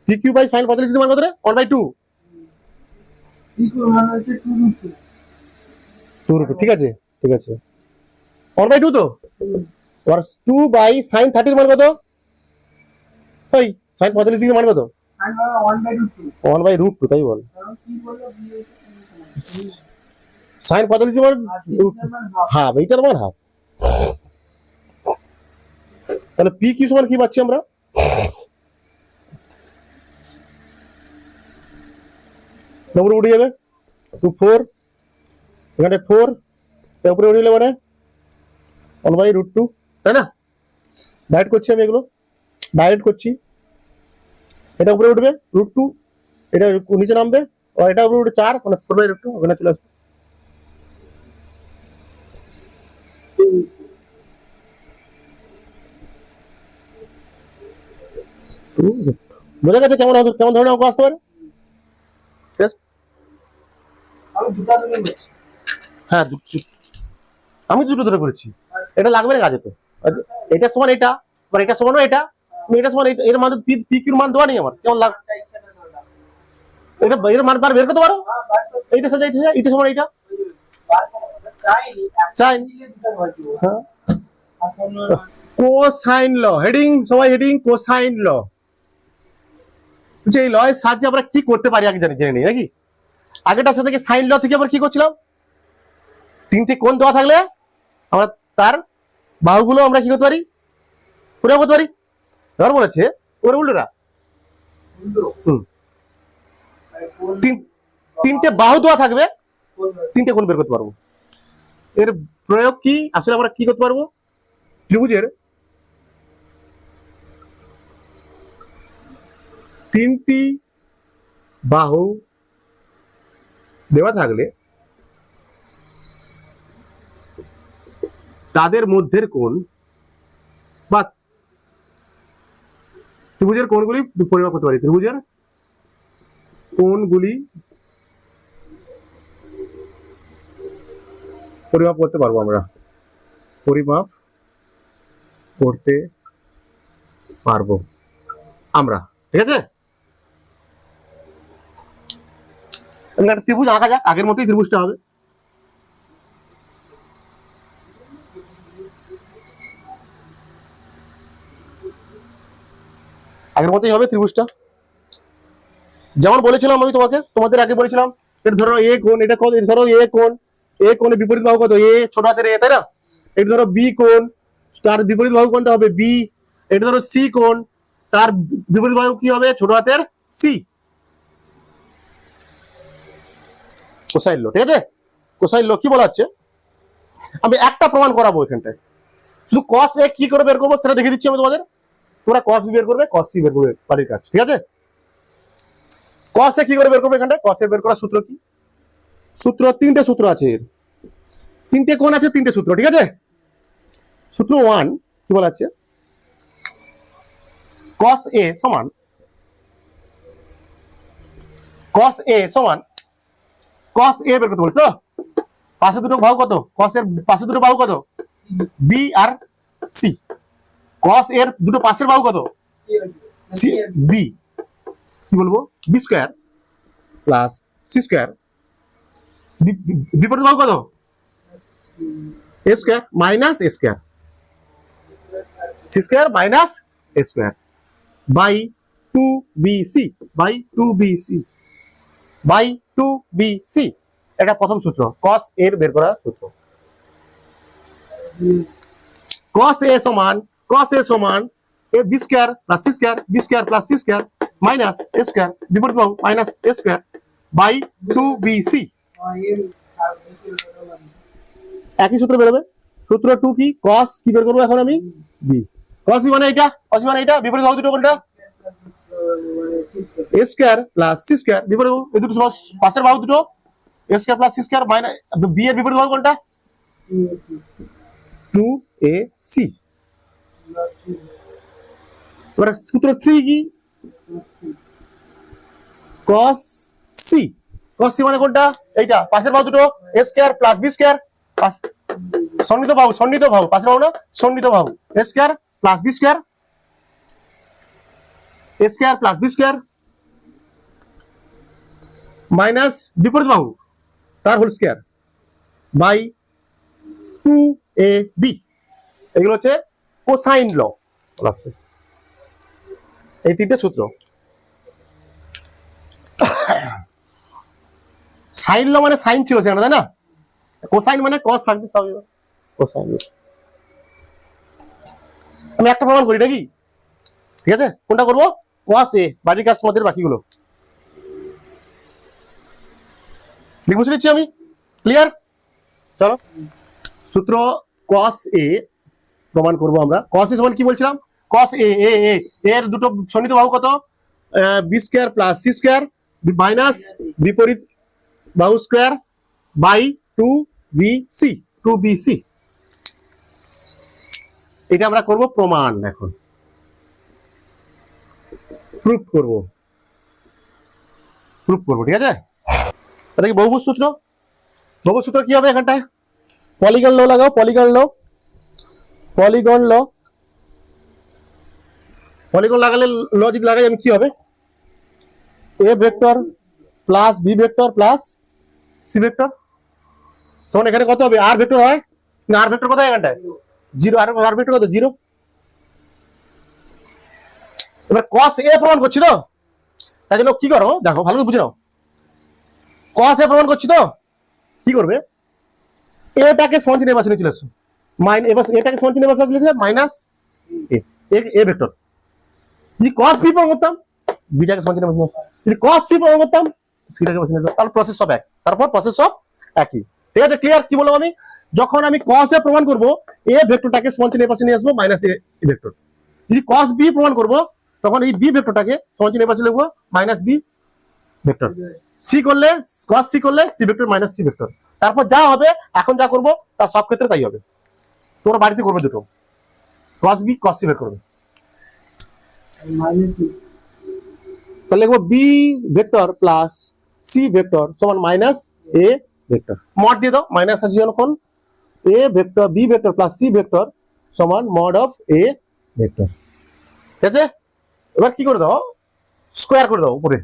পি কিউ বাই সাইন 45 ডিগ্রির মান কত রে? 1/2, ঠিক আছে, ঠিক আছে 1/2 তো, আর 2 বাই সাইন 30 মান কত? ওই সাইন 45 ডিগ্রির মান কত? 1/√2, তাই বল। সাইন 45 মান হাফ, এইটার মান হাফ। তাহলে পি কিউ সমান কি পাচ্ছি আমরা? নম্বর উঠে যাবে 2 4, এখানে 4 এর উপরে উঠে গেলে মানে 1/√2, তাই না? ডাইরেক্ট করছি আমি, এগুলো ডাইরেক্ট করছি। এটা উপরে উঠবে √2, এটা নিচে নামবে, আর এটা উপরে উঠে 4 মানে 4/√2 ওখানে চলে আসবে। বোঝা গেছে কেমন কেমন ধরনের অঙ্ক আসতে পারে? হ্যাঁ আমি দুটো ধরে করেছি, এটা লাগবে না কাজে তো। এটা সমান এটা, আর এটা সমান এটা, এটা সমান এর মান পি কিউর মান দেওয়া নেই আমার, কেমন লাগ? এটা এর মান বের করতে পারো, এইটা সাথে এটা সমান এটা চাই। হ্যাঁ কোসাইন ল, হেডিং সবাই হেডিং কোসাইন ল। এই ল এর সাহায্যে আমরা কি করতে পারি আগে জেনে নিই নাকি? আগেটার সাথে সাইন ল থেকে আমরা কি করছিলাম? তিনটে কোণ দেওয়া থাকলে আমরা তার বাহুগুলো আমরা কি করতে পারি? পুরো করতে পারি। ধর বলেছে ওর উল্টোটা, তিনটে বাহু দেওয়া থাকবে, তিনটে কোণ বের করতে পারবো। এর প্রয়োগ কি আসলে আমরা কি করতে পারবো, ত্রিভুজের তিনটি বাহু দেওয়া থাকলে তাদের মধ্যের কোণ বা ত্রিভুজের কোণগুলি পরিমাপ করতে পারি, ত্রিভুজের কোণগুলি পরিমাপ করতে পারবো, আমরা পরিমাপ করতে পারবো আমরা, ঠিক আছে। একটা ত্রিভুজ আঁকা যাক, আগের মতোই ত্রিভুজটা হবে। আগের মতোই হবে ত্রিভুজটা, যেমন বলেছিলাম আমি তোমাদের আগে বলেছিলাম, এটা ধরো এ কোণ, এটা কত, ধরো এ কোণ, এ কোণের বিপরীত বাহু কত, এ ছোট হাতের এ, তাই না। এটা ধরো বি কোণ, তার বিপরীত বাহু কোণটা হবে বি। এটা ধরো সি কোণ, তার বিপরীত বাহু কি হবে, ছোট হাতের সি। কোসাইন ল, ঠিক আছে। কোসাইন ল কি বলা হচ্ছে, আমি একটা প্রমাণ করাবো এখানটায়, শুধু কস এ কি করে বের করবো সেটা দেখে দিচ্ছি আমি তোমাদের। তোমরা কস বি বের করবে, কস সি বের করবে, বাড়ির কাজ, ঠিক আছে। কস এ কি করে বের করবে, এখানটায় কস এ বের করার সূত্র কি, সূত্র তিনটে সূত্র আছে এর, তিনটে কোণ আছে, তিনটে সূত্র, ঠিক আছে। সূত্র 1 কি বলা আছে, cos a সমান cos a সমান cos a বের করতে বলছো, পাশে দুটো বাহু কত, cos এর পাশে দুটো বাহু কত, b আর c। cos এর দুটো পাশের বাহু কত, c b, কি বলবো, b square plus c square, বিপরীত বাহু কত, a square minus a square, c square minus a square by 2bc, by 2bc, by 2bc। এটা প্রথম সূত্র, cos এর বের করার সূত্র। cos a সমান a b square plus c square, b square plus c square minus a square, বিপরীত বাহু minus a square by 2bc। একই সূত্র বেরোবে, সূত্র 2 কি, cos কি বের করবো এখন আমি, b, cos b মানে এটা, cos b মানে এটা, বিপরীত বাহু দুটো কোনটা, a square plus c square, বিপরীত বাহু এই দুটো পাশের বাহু দুটো, a square plus c square minus b এর বিপরীত বাহু কোনটা, 2ac। এবার সূত্র 3 কি, cos c, cos c মানে কোনটা, এইটা, পাশের বাহু দুটো a square plus b square, সন্নিহিত বাহু পাশের বাহু না, সন্নিহিত বাহু a square plus b square, a square plus b square minus বিপরীত বাহু তার হোল স্কয়ার বাই 2ab। এগুলো হচ্ছে কোসাইন ল বলা হচ্ছে, এই তিনটে সূত্র। সাইন ল মানে সাইন ছিল সেখানে, তাই না, কোসাইন মানে কস থাকবে সবই, কোসাইন। আমি একটা প্রমাণ করি নাকি, ঠিক আছে, কোনটা করবো, cos a, বাড়ির কাজ তোমাদের বাকিগুলো বুঝে দিচ্ছি আমি, ক্লিয়ার। চলো সূত্র cos a প্রমাণ করব আমরা। cos a সমান কি বলছিলাম, cos a এর দুটো সন্নিহিত বাহু কত, b square plus c square minus বিপরীত বাহু স্কয়ার বাই 2bc। এটা আমরা করব প্রমাণ, এখন প্রুফ করব, ঠিক আছে। এটা কি বহুভুজ সূত্র, বহুভুজ সূত্র কি হবে এখানটায়, পলিগন ল লাগাও, পলিগন লাগালে লজিক লাগাই আমি, কি হবে, a vector plus b vector plus c vector, তখন এখানে কত হবে, r ভেক্টর হয় না, r ভেক্টর কত এখানটায় 0, আর ভেক্টর কত 0। এবার cos a প্রমাণ করছি তো, তাই জন্য কি করো দেখো, ভালো করে বুঝে নাও, cos a প্রমাণ করছি তো কি করবে, এটাকে সমান চিহ্নের পাশে নিয়ে চলে আসো, এবার এটাকে সমান চিহ্নের পাশে আসলে মাইনাস a ভেক্টর। যদি cos b প্রমাণ করতাম, বিটাকে সমান চিহ্নের পাশে আসতাম, যদি cos c প্রমাণ করতাম, সিটাকে পাশে নিয়ে আসতাম, তাহলে প্রসেস সব এক, তারপর প্রসেস সব একই, ঠিক আছে, ক্লিয়ার? কি বললাম আমি, যখন আমি cos এ প্রমাণ করব a ভেক্টরটাকে সমান চিহ্নের পাশে নিয়ে আসবো মাইনাস a ভেক্টর। যদি cos b প্রমাণ করব তখন এই b ভেক্টরটাকে সমান চিহ্নের পাশে লিখবো মাইনাস b ভেক্টর। c করলে cos c করলে c vector minus c vector. তারপর যা হবে এখন যা করব তার সব ক্ষেত্রে তাই হবে। তোমরা বাড়িতে করবে দুটো, cos b cos c বের করবে। তাহলে লিখবো b vector plus c vector সমান মাইনাস a ভেক্টর। মড দিয়ে দাও, মাইনাস আছে যখন a vector b vector plus c vector সমান মড অফ a ভেক্টর। ঠিক আছে, এবার কি করে দাও, স্কোয়ার করে দাও উপরে,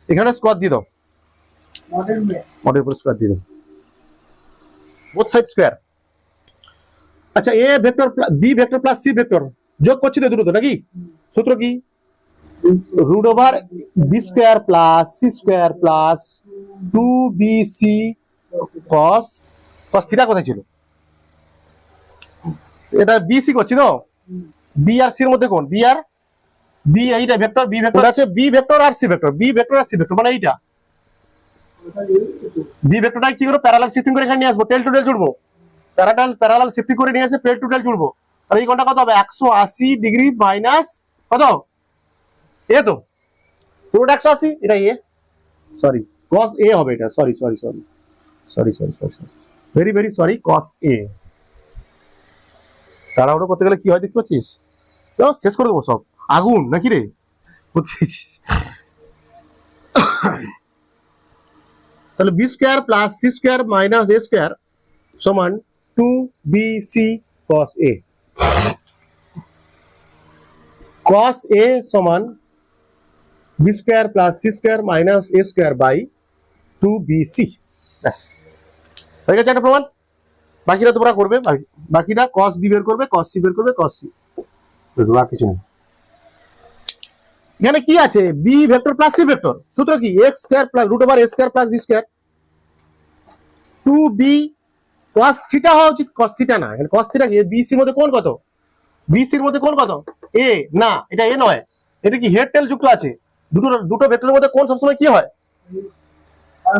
এখানে স্কোয়ার দিয়ে দাও, মডের উপরে স্কোয়ার দিয়ে দাও, বোথ সাইড স্কোয়ার। আচ্ছা, a vector b vector plus c vector যোগ করছি তো দুটো তো নাকি, সূত্র কি, root over B square plus C square plus 2bc cos cos theta কোথায় ছিল, এটা bc করছি তো, b আর c এর মধ্যে কোন, b আর b, এইটা ভেক্টর b ভেক্টর আছে, b ভেক্টর আর c ভেক্টর, b ভেক্টর আর c ভেক্টর মানে এইটা b ভেক্টরটাই কি করব, প্যারালাল শিফটিং করে এখানে নিয়ে আসবো, টেল টু টেল জুড়বো, প্যারালাল শিফটিং করে নিয়ে এসে টেল টু টেল জুড়বো। আর এই কোণটা কত হবে, 180 ডিগ্রি মাইনাস কত এ, তো পুরোটা 180, এটা এ, সরি cos a হবে এটা, sorry very very sorry, cos a। তাড়াহুড়ো করতে গেলে কি হয় দেখতে পাচ্ছিস, তো শেষ করে দেবো সব, আগুন নাকি রে। তাহলে B square plus C square minus A square সমান 2bc cos a। cos a সমান B square plus C square minus A square by 2bc। ব্যাস হয়ে গেছে একটা প্রমাণ। বাকিটা তোমরা করবে, বাকিটা cos b বের করবে, cos c বের করবে, cos c আর কিছু নেই। এখানে কি আছে, b vector plus c vector, সূত্র কি, x square plus root over a square plus b square, 2b cos theta হওয়া উচিত, cos থিটা না, এখানে cos থিটা কি, bc এর মধ্যে কোণ কত, bc এর মধ্যে কোণ কত, a না, এটা a নয়, এটা কি হেড টেল যুক্ত আছে, দুটো ভেক্টরের মধ্যে কোণ সবসময় কি হয়,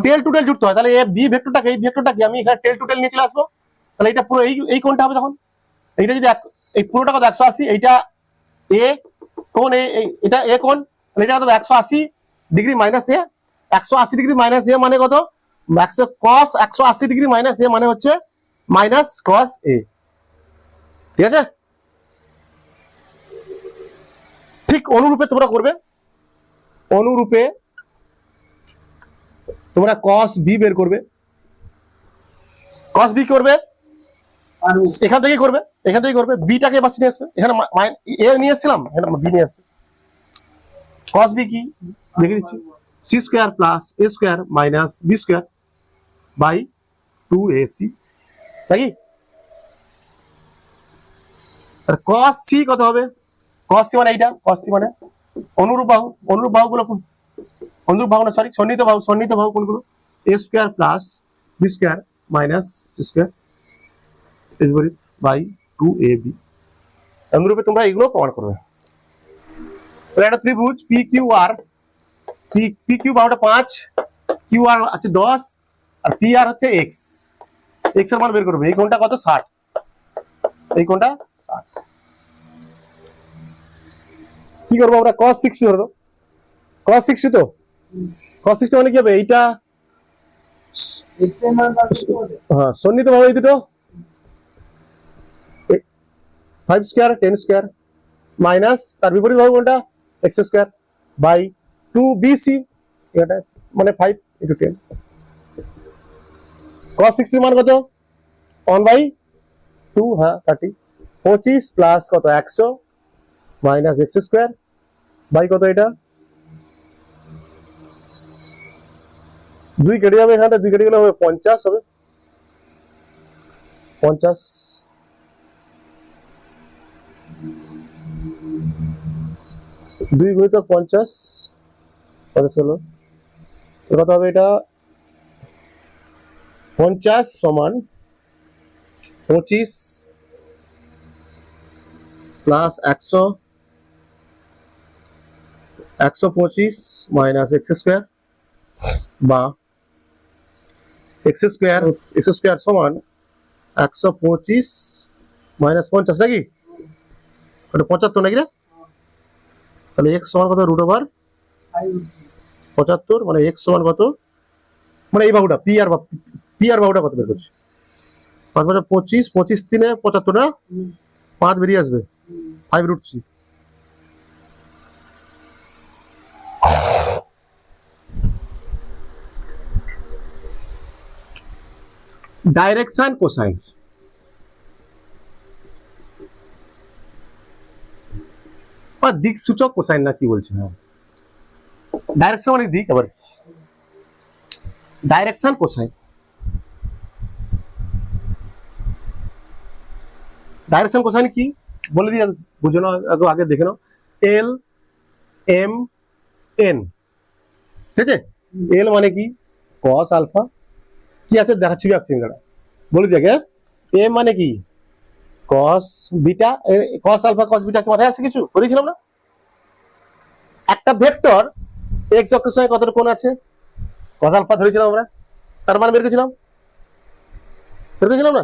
টেল টু টেল যুক্ত হয়। তাহলে b ভেক্টরটাকে, এই ভেক্টরটাকে আমি এখানে টেল টু টেল নিয়ে চলে আসবো, তাহলে এটা পুরো এই কোণটা হবে তখন, এইটা যদি এই পুরোটা কত 180, এইটা a কোণ, এটা a কোণ, তাহলে এটা কত 180 degree minus a, 180 degree minus a মানে কত, cos 180 ডিগ্রি মাইনাস a মানে হচ্ছে মাইনাস cos a। ঠিক আছে, ঠিক অনুরূপে তোমরা করবে, অনুরূপে তোমরা cos b বের করবে, cos b করবে এখান থেকেই করবে, এখান থেকেই করবে, বিটাকে বাঁচিয়ে নিয়ে আসবে, এখানে এ নিয়ে এসেছিলাম, এখানে বি নিয়ে আসবে। cos b কি লিখে দিচ্ছি, c square plus a square minus b square by 2ac, তাই কি? আর cos c কত হবে, cos c মানে এইটা, cos c মানে অনুরূপ বাহু, অনুরূপ বাহুগুলো কোন, অনুরূপ বাহু না সরি সন্নিহিত বাহু কোনগুলো, a square plus b square minus c square by 2ab। অনুরূপে তোমরা এগুলো প্রমাণ করবে। একটা ত্রিভুজ PQR, PQ বাহুটা 5, QR আছে 10 আর PR হচ্ছে x, x এর মান বের করবে, এই কোণটা কত 60, এই কোণটা 60। কি করবো আমরা, cos 60 ধরো, cos 60 তো, cos 60 মানে কি হবে, এইটা হ্যাঁ সন্নিহিত বাহু এই দুটো, 5 স্কয়ার 10 স্কয়ার মাইনাস তার বিপরীত বাহু কোনটা, x স্কয়ার বাই 2bc, এটা মানে 5 into 10। cos 60 মান কত, 1/2, হ্যাঁ 30, 25 প্লাস কত 100 মাইনাস x স্কয়ার বাই কত, এটা 2 কেটে যাবে, এখানে 2 কেটে গেলে হবে 50 হবে, 50 2 গুণিত 50 হলো, কত হবে, এটা 50 সমান 25 প্লাস 100, 125 মাইনাস x স্কয়ার বা x² সমান 125 মাইনাস 50 নাকি, ওটা 75 নাকি রে? তাহলে x সমান কত, √75 মানে x সমান কত, মানে এই বাহুটা পি আর বাহুটা কত বের করছি, 5 5 25, 25 3 75 না, 5 বেরিয়ে আসবে, 5√3। ডাইরেকশন কোসাইন, বা দিক সূচক কোসাইন না কি বলছি, হ্যাঁ ডাইরেকশন মানে দিক, আবার ডাইরেকশন কোসাইন। ডাইরেকশন কোসাইন কি বলে দিই, বুঝে নাও, আগে দেখে নাও। এল এম এন, ঠিক আছে? এল মানে কি, কস আলফা, কি আছে দেখাচ্ছি রাখছি দাঁড়া, বলে দিই আগে। এম মানে কি, cos beta, cos alpha cos beta, কি মাথায় আছে কিছু বলেছিলাম না? একটা ভেক্টর এক্স অক্ষের সঙ্গে কতটা কোণ আছে, কস আলফা ধরেছিলাম আমরা, তার মান বের করেছিলাম না?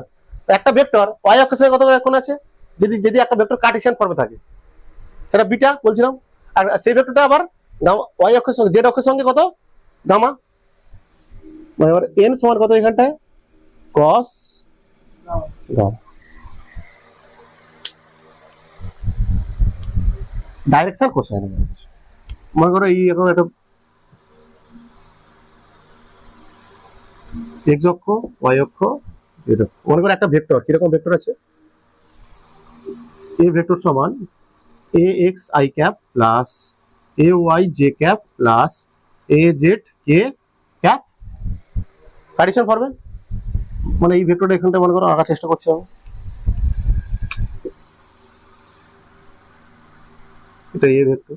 একটা ভেক্টর ওয়াই অক্ষের সঙ্গে কত কোণ আছে, যদি একটা ভেক্টর কার্টেসিয়ান ফর্মে থাকে, সেটা বিটা বলছিলাম। আর সেই ভেক্টরটা আবার ওয়াই অক্ষের সঙ্গে, জেড অক্ষের সঙ্গে কত, গামা। মানে এবার এন সমান কত এখানটায়, কস গামা। ডাইরেকশন কোসাইন, মনে করো এই এখন একটা এক্স অক্ষ, ওয়াই অক্ষ, জেড অক্ষ, মনে করো একটা ভেক্টর, কিরকম ভেক্টর আছে, এ ভেক্টর সমান A X I cap plus A Y J cap plus A Z K cap, Cartesian ফর্মে। মানে এই ভেক্টরটা এখানটা মনে করো আঁকার চেষ্টা করছি আমি, এটা এ ভেক্টর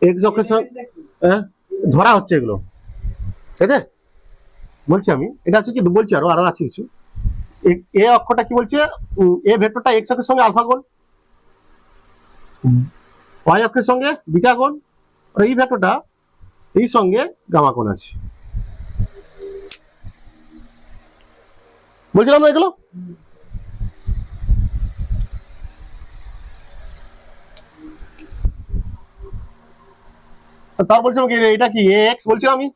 এক্স অক্ষের সঙ্গে, হ্যাঁ ধরা হচ্ছে এগুলো, ঠিক আছে? বলছি আমি এটা আছে কি, বলছি আরো আছে কিছু। এ অক্ষটা কি বলছে, এ ভেক্টরটা এক্স অক্ষের সঙ্গে আলফা কোণ, ওয়াই অক্ষের সঙ্গে বিটা কোণ, আর এই ভেক্টরটা এই সঙ্গে গামা কোণ আছে, বলছিলাম না এগুলো। তার বলছিলাম কি, এটা কি এ এক্স বলছিলাম আমি,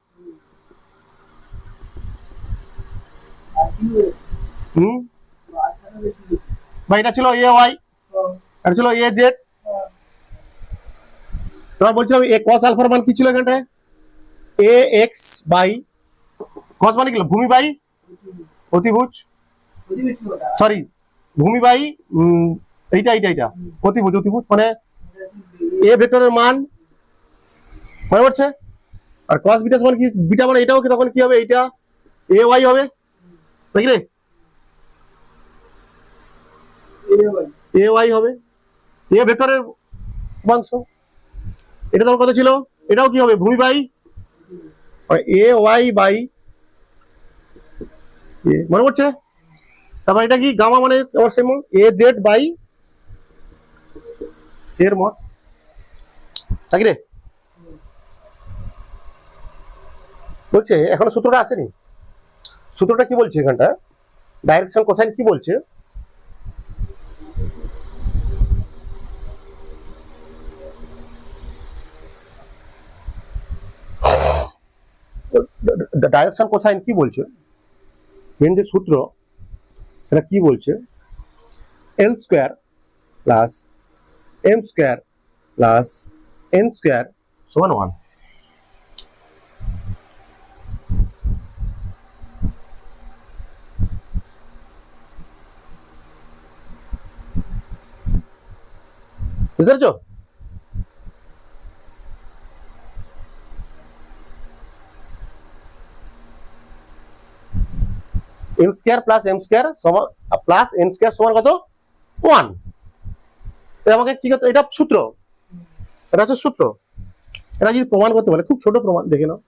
বা এটা ছিল এ ওয়াই, এটা ছিল এ জেড। তোমার বলছিলাম এ কস আলফার মান কি ছিল এখানটায়, এ এক্স বাই, কস মানে কি, ভূমি বাই অতিভুজ, সরি ভূমি বাই এইটা অতিভুজ, মানে এ ভেক্টরের মান মনে পড়ছে। আর কস বিটা সমান কি, বিটা মানে এটাও কি, তখন কি হবে, এইটা এ ওয়াই হবে নাকি রে, এ ওয়াই হবে, এ ভেক্টরের অংশ। এটা তখন কত ছিল, এটাও কি হবে, ভূমি বাই এ ওয়াই বাই, মনে পড়ছে? তারপর এটা কি, গামা মানে আমার সেম এ জেড বাই এর মত, নাকি রে? বলছে এখনো সূত্রটা আসেনি, সূত্রটা কি বলছে এখানটা, ডাইরেকশন কোসাইন কি বলছে, ডাইরেকশন কোসাইন কি বলছে, মেন যে সূত্র সেটা কি বলছে, L square plus M square plus N square সমান 1। বুঝতে পেরেছো? M square plus M square সমান প্লাস এন স্কোয়ার সমান কত, 1। আমাকে কি করতে, এটা সূত্র, এটা হচ্ছে সূত্র, এটা যদি প্রমাণ করতে বলে, খুব ছোট প্রমাণ দেখে নাও,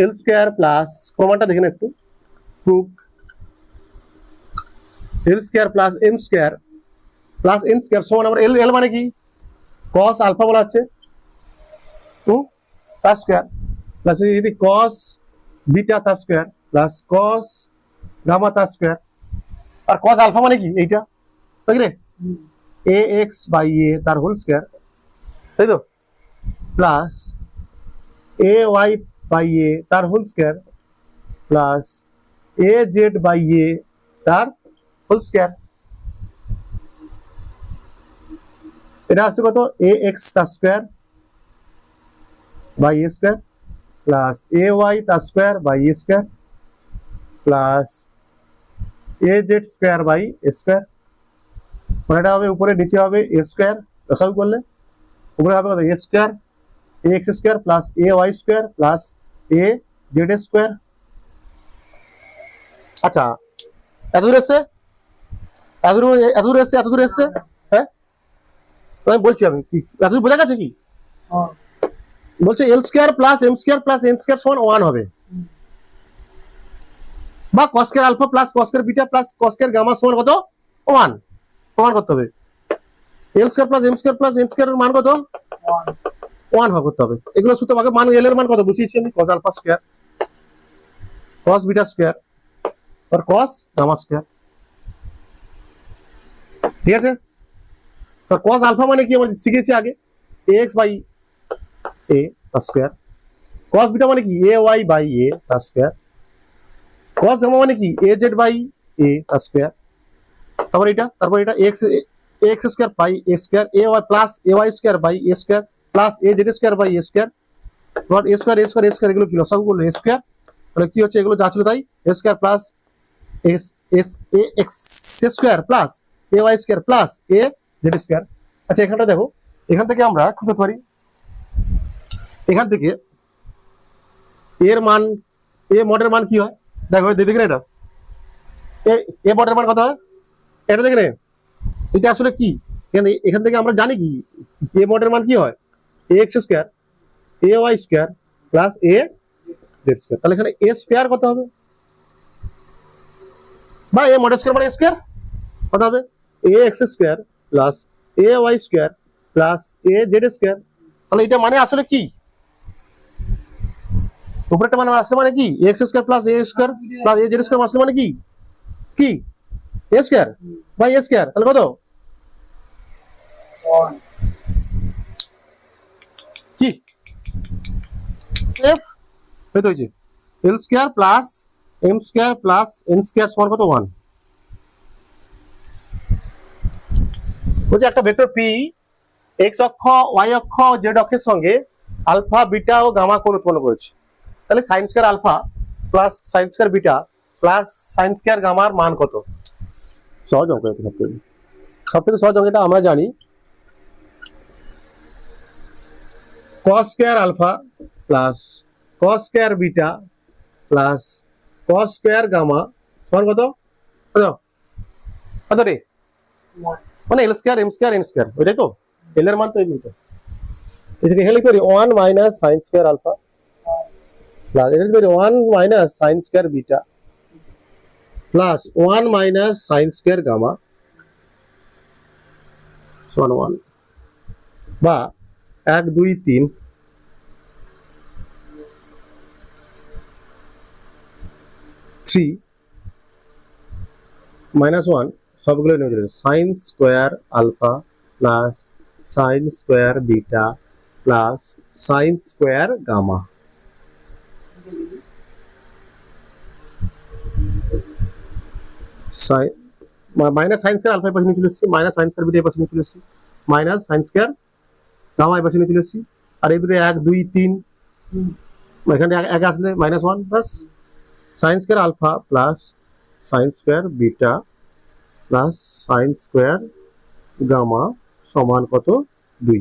এল স্কোয়ার প্লাস, প্রমাণটা দেখে নাও একটু, proof L square plus M square plus N square সমান আমার এল, এল মানে কি, কস আলফা বলা হচ্ছে, তার স্কোয়ার প্লাস কস বিটা তার স্কোয়ার প্লাস কস গামা তার স্কোয়ার, আর কস আলফা মানে কি এইটা, তাই রে, এ এক্স বাই এ তার হোল স্কোয়ার, তাই তো, plus A Y by A তার whole square, plus A Z by A তার হোল স্কোয়ার। এটা আছে কত, এ এক্স তার square by A square, plus A Y তার square by A square, plus A Z square by A square. মানে এটা হবে উপরে নিচে হবে এ স্কোয়ার, দশাগু করলে উপরে হবে কত, A square A X square plus A Y square plus A Z square. আচ্ছা, এত দূর এসছে, এত দূর এসছে, হ্যাঁ আমি বলছি, আমি কি এত দূর বোঝা গেছে কি বলছে, L square plus M square plus N square সমান 1 হবে, বা cos square alpha plus cos square beta plus cos square gamma সমান কত 1 প্রমাণ করতে হবে। L square plus M square plus N square এর মান কত 1 হবে করতে হবে। এগুলো সূত্র আগে মান, এল এর মান কত বসিয়েছি আমি, cos alpha square cos beta square আর কস গামা স্কয়ার, ঠিক আছে। তো কস আলফা মানে কি আমরা শিখেছি আগে, ax বাই a তার স্কয়ার, কস বিটা মানে কি ay বাই a তার স্কয়ার, কস গামা মানে কি az বাই a তার স্কয়ার, তারপর এটা x square by a square, ay plus ay square by a square plus az square by a square, dot a square এগুলো কি লসাগু করলে a স্কয়ার, তাহলে কি হচ্ছে, এগুলো যা ছিল তাই, a square plus x square plus ay square plus a z square. আচ্ছা এখানটা দেখো, এখান থেকে আমরা কি করতে পারি, এখান থেকে এর মান, এ মডের মান কি হয় দেখো, দেখে এটা এ মডের মান কত হয়, এটা দেখে নে, এটা আসলে কি, এখান থেকে আমরা জানি কি এ মডের মান কি হয়, A X square A Y square plus A Z square, তাহলে এখানে এ স্কয়ার কত হবে, বা এ মডেল স্কয়ার মানে স্কয়ার কত হবে, A X square plus A Y square plus A Z square. তাহলে এটা মানে আসলে কি, উপরেরটা মানে আসলে মানে কি X square plus A square plus A Z square আসলে মানে কি, কি A square by A square, তাহলে কত কি এফ, হয়তো হয়েছে L square plus M square plus N square সমান কত 1। বলছে একটা ভেক্টর পি এক্স অক্ষ ওয়াই অক্ষ জেড অক্ষের সঙ্গে আলফা বিটা ও গামা কোণ উৎপন্ন করেছে, তাহলে sine square alpha plus sine square beta plus sine square গামার মান কত। সহজ অঙ্ক, সব থেকে সহজ অঙ্ক এটা আমরা জানি, cos square alpha plus cos square beta plus cos square gamma সমান কত, কত রে, মানে L square M square N square, ওইটাই তো এল এর মান তো এইটা, এটাকে হেলে করি 1 minus sin square alpha plus এটা করি 1 minus sin square beta plus 1 minus sin square gamma সমান 1, বা 1 2 3 3 মাইনাস 1 সবগুলো নিয়ে যাবে, sine square alpha plus sine square beta plus sine square gamma, minus sine square alpha পাশে নিয়ে চলে এসেছি, মাইনাস সাইন স্কোয়ার বিটা পাশে নিয়ে চলে এসেছি, মাইনাস সাইন স্কোয়ার গামা পাশে নিয়ে চলে এসেছি, আর এই দুটো 1 2 3 এখানে এক আসলে minus 1 plus sine square alpha plus sine square beta plus sine square gamma সমান কত 2।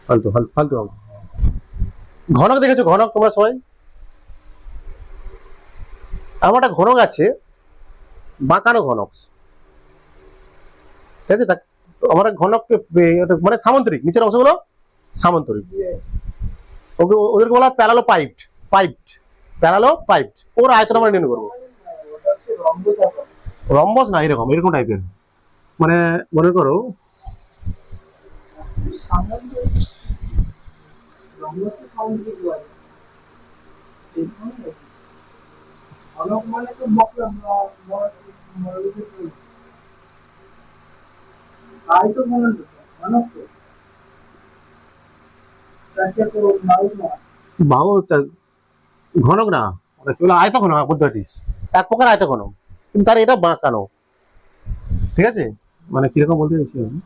ফালতু ফালতু ঘনক দেখেছো, ঘনক তোমরা সবাই, আমার একটা ঘনক আছে বাঁকানো ঘনক, ঠিক আছে, আমার ঘনককে মানে সামান্তরিক, নিচের অংশগুলো সামান্তরিক, ওদেরকে বলা প্যারালো পাইপড, প্যারালো পাইপড, ওর আয়তন আমরা নির্ণয় করবো, রম্বস না এরকম এরকম টাইপের, মানে মনে করো ঘনক মানে তো বক্র তাই তো মনে হচ্ছে ঘনক তো তাকে তো নাই না বাহু ঘনক না, ওটা কি বলে আয়তঘন, বুঝতে পারছিস, এক প্রকার আয়তঘন, কিন্তু তার এটা বাঁকানো, ঠিক আছে? মানে কিরকম বলতে চাইছি আমি,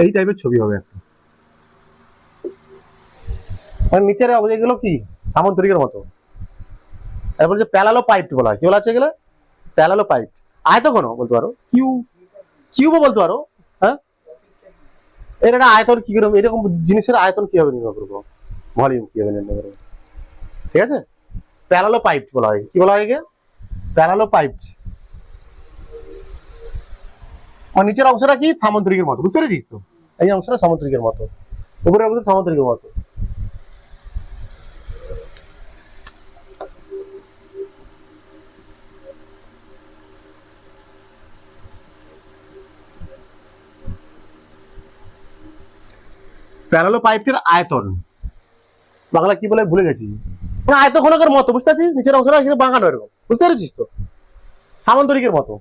এই টাইপের ছবি হবে একটা। মানে নিচের এগুলো কি সামন্তরিকের মতো। তারপর যে প্যালালো পাইপ বলা হয়, কি বলা আছে এগুলো? প্যালালো পাইপ। আয়তঘন বলতে পারো, কিউবও বলতে পারো। হ্যাঁ, এর একটা আয়তন কি করবো, এরকম জিনিসের আয়তন কিভাবে নির্ণয় করবো, ভলিউম কিভাবে নির্ণয় করবো, ঠিক আছে? প্যালালো পাইপ বলা হয়, কি বলা হয় একে? প্যালালো পাইপ। আর নিচের অংশটা কি সামন্তরিকের মতো, বুঝতে পেরেছিস তো? এই অংশটা সামন্তরিকের মতো, উপরের অংশ সামন্তরিকের মতো। প্যারালো পাইপের আয়তন বাংলা কি বলে ভুলে গেছি, মানে আয়তঘনকের মতো, বুঝতে পারছিস? নিচের অংশটা কিন্তু বাঁকানো এরকম, বুঝতে পেরেছিস তো? সামন্তরিকের মতো,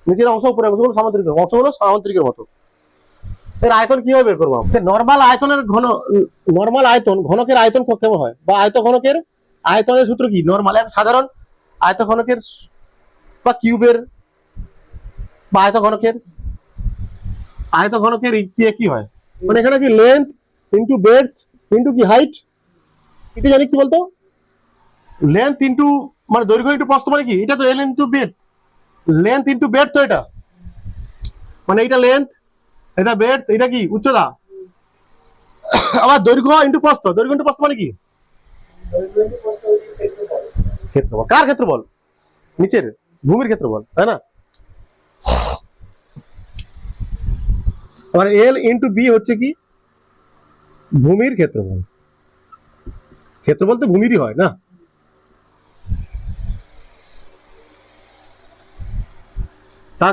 নিচের অংশ উপরের অংশগুলো সামন্তরিকের, অংশগুলো সামন্তরিকের মতো। এর আয়তন কিভাবে বের করবো? নর্মাল আয়তনের নর্মাল আয়তন ঘনকের আয়তন কেমন হয়, বা আয়তঘনকের আয়তনের সূত্র কি? নর্মাল সাধারণ আয়তঘনকের বা কিউবের বা আয়তঘনকের কি হয়, মানে এখানে কি লেন্থ ইন্টু বেডথ ইন্টু কি হাইট, এটা জানি কি বলতো? লেন্থ ইন্টু মানে দৈর্ঘ্য ইন্টু প্রস্থ, মানে কি এটা তো L into breadth, length into breadth তো এটা, মানে এটা লেন্থ, এটা বেড, এটা কি উচ্চতা, আবার দৈর্ঘ্য ইন্টু প্রস্থ, দৈর্ঘ্য ইন্টু প্রস্থ মানে কি ক্ষেত্রফল। কার ক্ষেত্রফল? নিচের ভূমির ক্ষেত্রফল, তাই না? মানে এল ইন্টু বি হচ্ছে কি ভূমির ক্ষেত্রফল, ক্ষেত্রফল তো ভূমিরই হয় না?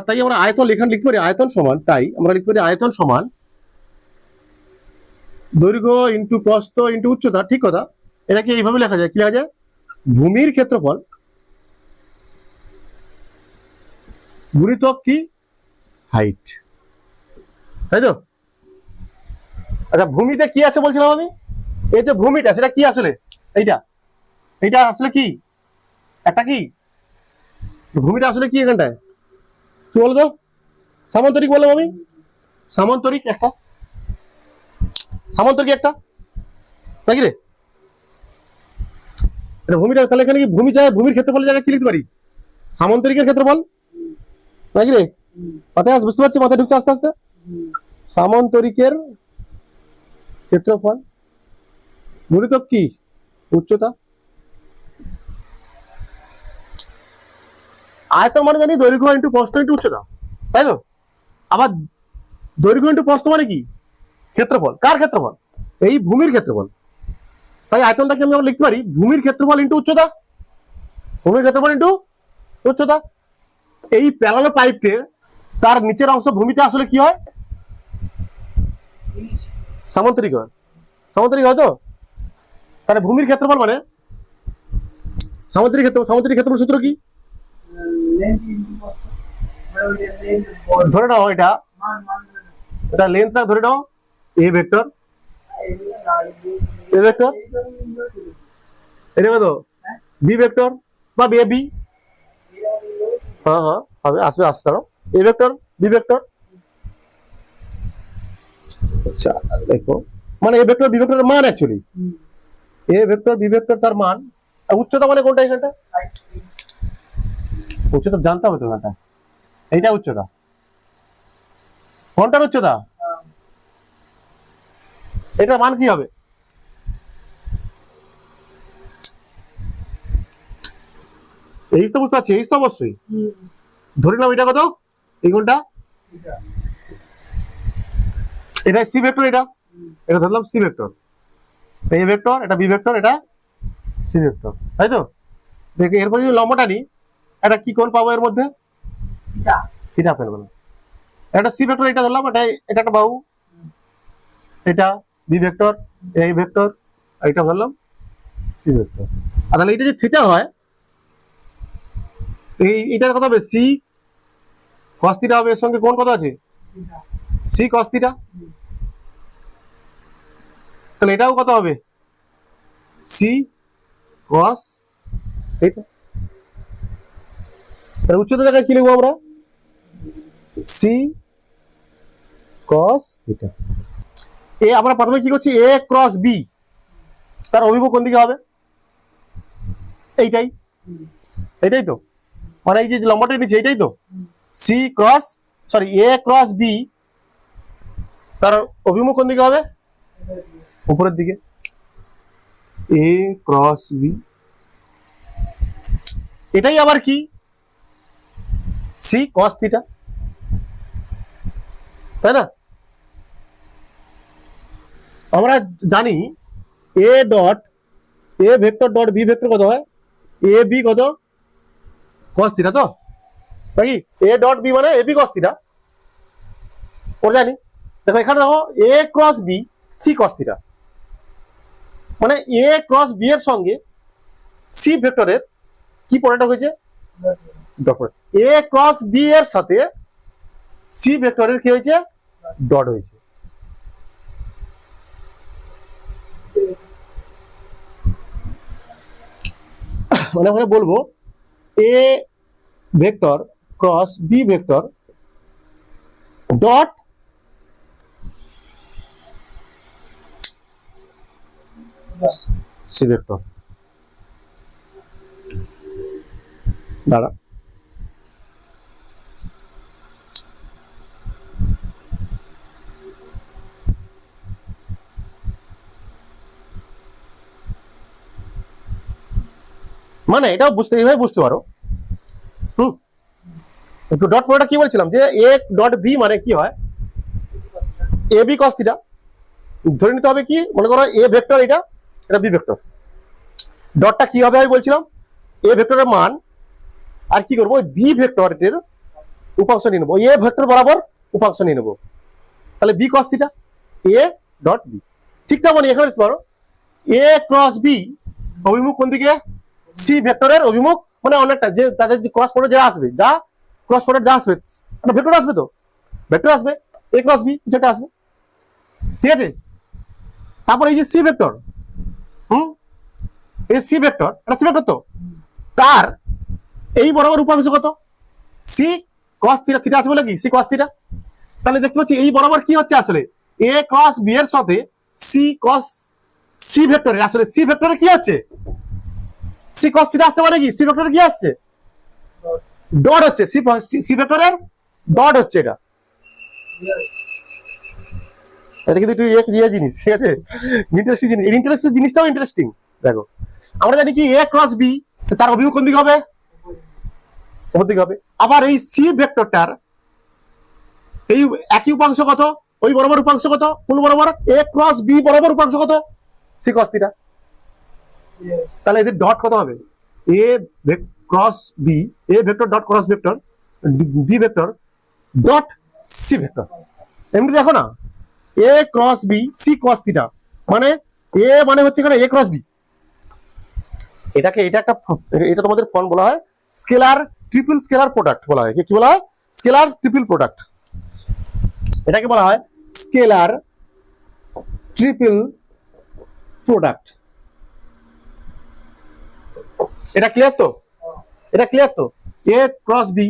তাই আমরা আয়তন লিখতে পারি আয়তন সমান, তাই আমরা লিখতে পারি আয়তন সমান দৈর্ঘ্য ইন্টু প্রস্থ ইন্টু উচ্চতা, ঠিক কথা। এটাকে এইভাবে লেখা যায়, কি লেখা যায়? ভূমির ক্ষেত্রফল গুণিতক কি হাইট, তাই তো? আচ্ছা, ভূমিতে কি আছে বলছিলাম আমি? এই যে ভূমিটা, সেটা কি আসলে? এইটা এইটা আসলে কি একটা কি ভূমিটা আসলে কি এখানটায়, কি বলতো? সামান্তরিক বললাম আমি, সামান্তরিক একটা, সামান্তরিক একটা, নাকি রে? এটা ভূমিটা, তাহলে এখানে কি ভূমির ক্ষেত্রফলের জায়গায় কি লিখতে পারি? সামান্তরিকের ক্ষেত্রফল, নাকি রে? মাথায় বুঝতে পারছি, মাথায় ঢুকছে আস্তে আস্তে। সামান্তরিকের ক্ষেত্রফল গুণিতক কি উচ্চতা। আয়তন মানে জানি দৈর্ঘ্য ইন্টু প্রস্থ ইন্টু উচ্চতা, তাই তো? আবার দৈর্ঘ্য ইন্টু প্রস্থ মানে কি ক্ষেত্রফল। কার ক্ষেত্রফল? এই ভূমির ক্ষেত্রফল। তাই আয়তনটাকে আমি লিখতে পারি ভূমির ক্ষেত্রফল ইন্টু উচ্চতা, ভূমির ক্ষেত্রফল ইন্টু উচ্চতা। এই প্যারালাল পাইপের তার নিচের অংশ ভূমিটা আসলে কি হয়? সামান্তরিক হয়, সামান্তরিক হয় তো? তাহলে ভূমির ক্ষেত্রফল মানে সামান্তরিক ক্ষেত্রফল সূত্র কি? ধরে নাও এটা লেন্থটা ধরে নাও এ ভেক্টর, এ ভেক্টর, এটা কত বি ভেক্টর বা বি, হ্যাঁ হ্যাঁ হবে, আসবে আসতে পারো। এ ভেক্টর বি ভেক্টর, আচ্ছা দেখো, মানে এ ভেক্টর বি ভেক্টরের মান actually, A vector B vector তার মান। উচ্চতা মানে কোনটা এখানটা? উচ্চতা জানতে হবে তো, এখানটা এইটা উচ্চতা, কোনটার উচ্চতা? এটার মান কি হবে? এই তো বুঝতে পারছি, এই তো অবশ্যই। ধরে নাও এটা কত এই কোনটা? এটা সি ভেক্টর, এটা ধরলাম সি ভেক্টর, এই ভেক্টর, এটা বি ভেক্টর, এটা সি ভেক্টর, তাই তো? দেখে এরপর যদি লম্বটা নিই, এটা কি কোণ পাবো এর মধ্যে? থিটা পেলাম না। এটা সি ভেক্টর, এটা ধরলাম, এটা একটা বাহু, এটা বি ভেক্টর, এই ভেক্টর, এটা ধরলাম সি ভেক্টর। আর তাহলে এটা যে থিটা হয়, এইটার কত হবে? সি কস থিটা হবে, এর সঙ্গে কোণ কত আছে? C cos theta. তাহলে এটাও কত হবে? C cos theta. তাহলে উচ্চতা জায়গায় কি লিখবো আমরা? C cos theta. এ আমরা প্রথমে কি করছি? এ ক্রস বি, তার অভিমুখ কোন দিকে হবে? এইটাই, এইটাই তো, মানে এই যে লম্বাটা নিচে, এইটাই তো। সি ক্রস এ ক্রস বি, তার অভিমুখ কোন দিকে হবে? উপরের দিকে। এ ক্রস বি, এটাই আবার কি? সি কস থিটা, তাই না? আমরা জানি A dot A vector dot B vector কত হয়? এ বি কত? কস থিটা, তো নাকি? এ ডট বি মানে এ বি কস থিটা, ওর জানি। দেখো এখানে দেখো A cross B C cos theta, মানে এ ক্রস বি এর সঙ্গে সি ভেক্টরের কি প্রোডাক্ট হয়েছে? Dot product. A cross B এর সাথে সি ভেক্টরের কি হয়েছে? ডট হয়েছে। মানে ওখানে বলবো A vector cross B vector dot C vector. দাঁড়া, মানে এটাও এইভাবে বুঝতে পারো। একটু ডট প্রোডাক্ট কি বলছিলাম, যে এ ডট বি মানে কি হয়? A B cos theta. ধরে নিতে হবে কি, মনে করো এ ভেক্টর, এটা বি ভেক্টর, ডটটা কি হবে আমি বলছিলাম? এ ভেক্টরের মান, আর কি করবো? বি ভেক্টরের উপাংশ নিয়ে নেবো, এ ভেক্টর বরাবর উপাংশ নিয়ে নেবো, তাহলে B cos theta A dot B. ঠিক তেমন এখানে দেখতে পারো এ ক্রস বি অভিমুখ কোন দিকে? সি ভেক্টরের অভিমুখ, মানে অনেকটা যে তাদের ক্রস প্রোডাক্ট যা আসবে, যা ক্রস প্রোডাক্ট যা আসবে, ভেক্টর আসবে, তো ভেক্টর আসবে, এ ক্রস বি যেটা আসবে, ঠিক আছে? তারপর এই যে সি ভেক্টর, এই সি ভেক্টর, এটা সি ভেক্টর, তো তার এই বরাবর উপাংশ কত? সি কস থিটা, থিটা আছে বলে কি সি কস থিটা। তাহলে দেখতে পাচ্ছি এই বরাবর কি হচ্ছে আসলে? এ ক্রস বি এর সাথে সি কস সি ভেক্টরের, আসলে সি ভেক্টরের কি হচ্ছে? সি কস থিটা আসছে, মানে কি সি ভেক্টরের কি আসছে? ডট হচ্ছে, সি ভেক্টরের ডট হচ্ছে এটা। এটা কিন্তু একটু ইয়ে জিনিস, ঠিক আছে? ইন্টারেস্টিং জিনিস, ইন্টারেস্টিং জিনিসটাও ইন্টারেস্টিং। দেখো আমরা জানি কি এ ক্রস বি, তার অভিমুখ কোন দিকে হবে? উপর দিকে হবে। আবার এই সি ভেক্টরটার এই একই উপাংশ কত? ওই বরাবর উপাংশ কত? কোন বরাবর? এ ক্রস বি বরাবর উপাংশ কত? C cos theta. তাহলে এদের ডট কত হবে? A cross B, A vector dot cross vector B vector dot C vector. এমনি দেখো না, A cross B C cos theta, মানে এ মানে হচ্ছে এখানে এ ক্রস বি, এটা একটা, এটা তোমাদের ফর্ম বলা হয় স্কেলার ট্রিপল স্কেলার প্রোডাক্ট বলা হয়। কি বলা হয়? স্কেলার ট্রিপল প্রোডাক্ট, এটাকে বলা হয় স্কেলার ট্রিপল প্রোডাক্ট। এটা ক্লিয়ার তো? এটা ক্লিয়ার তো? এ ক্রস বি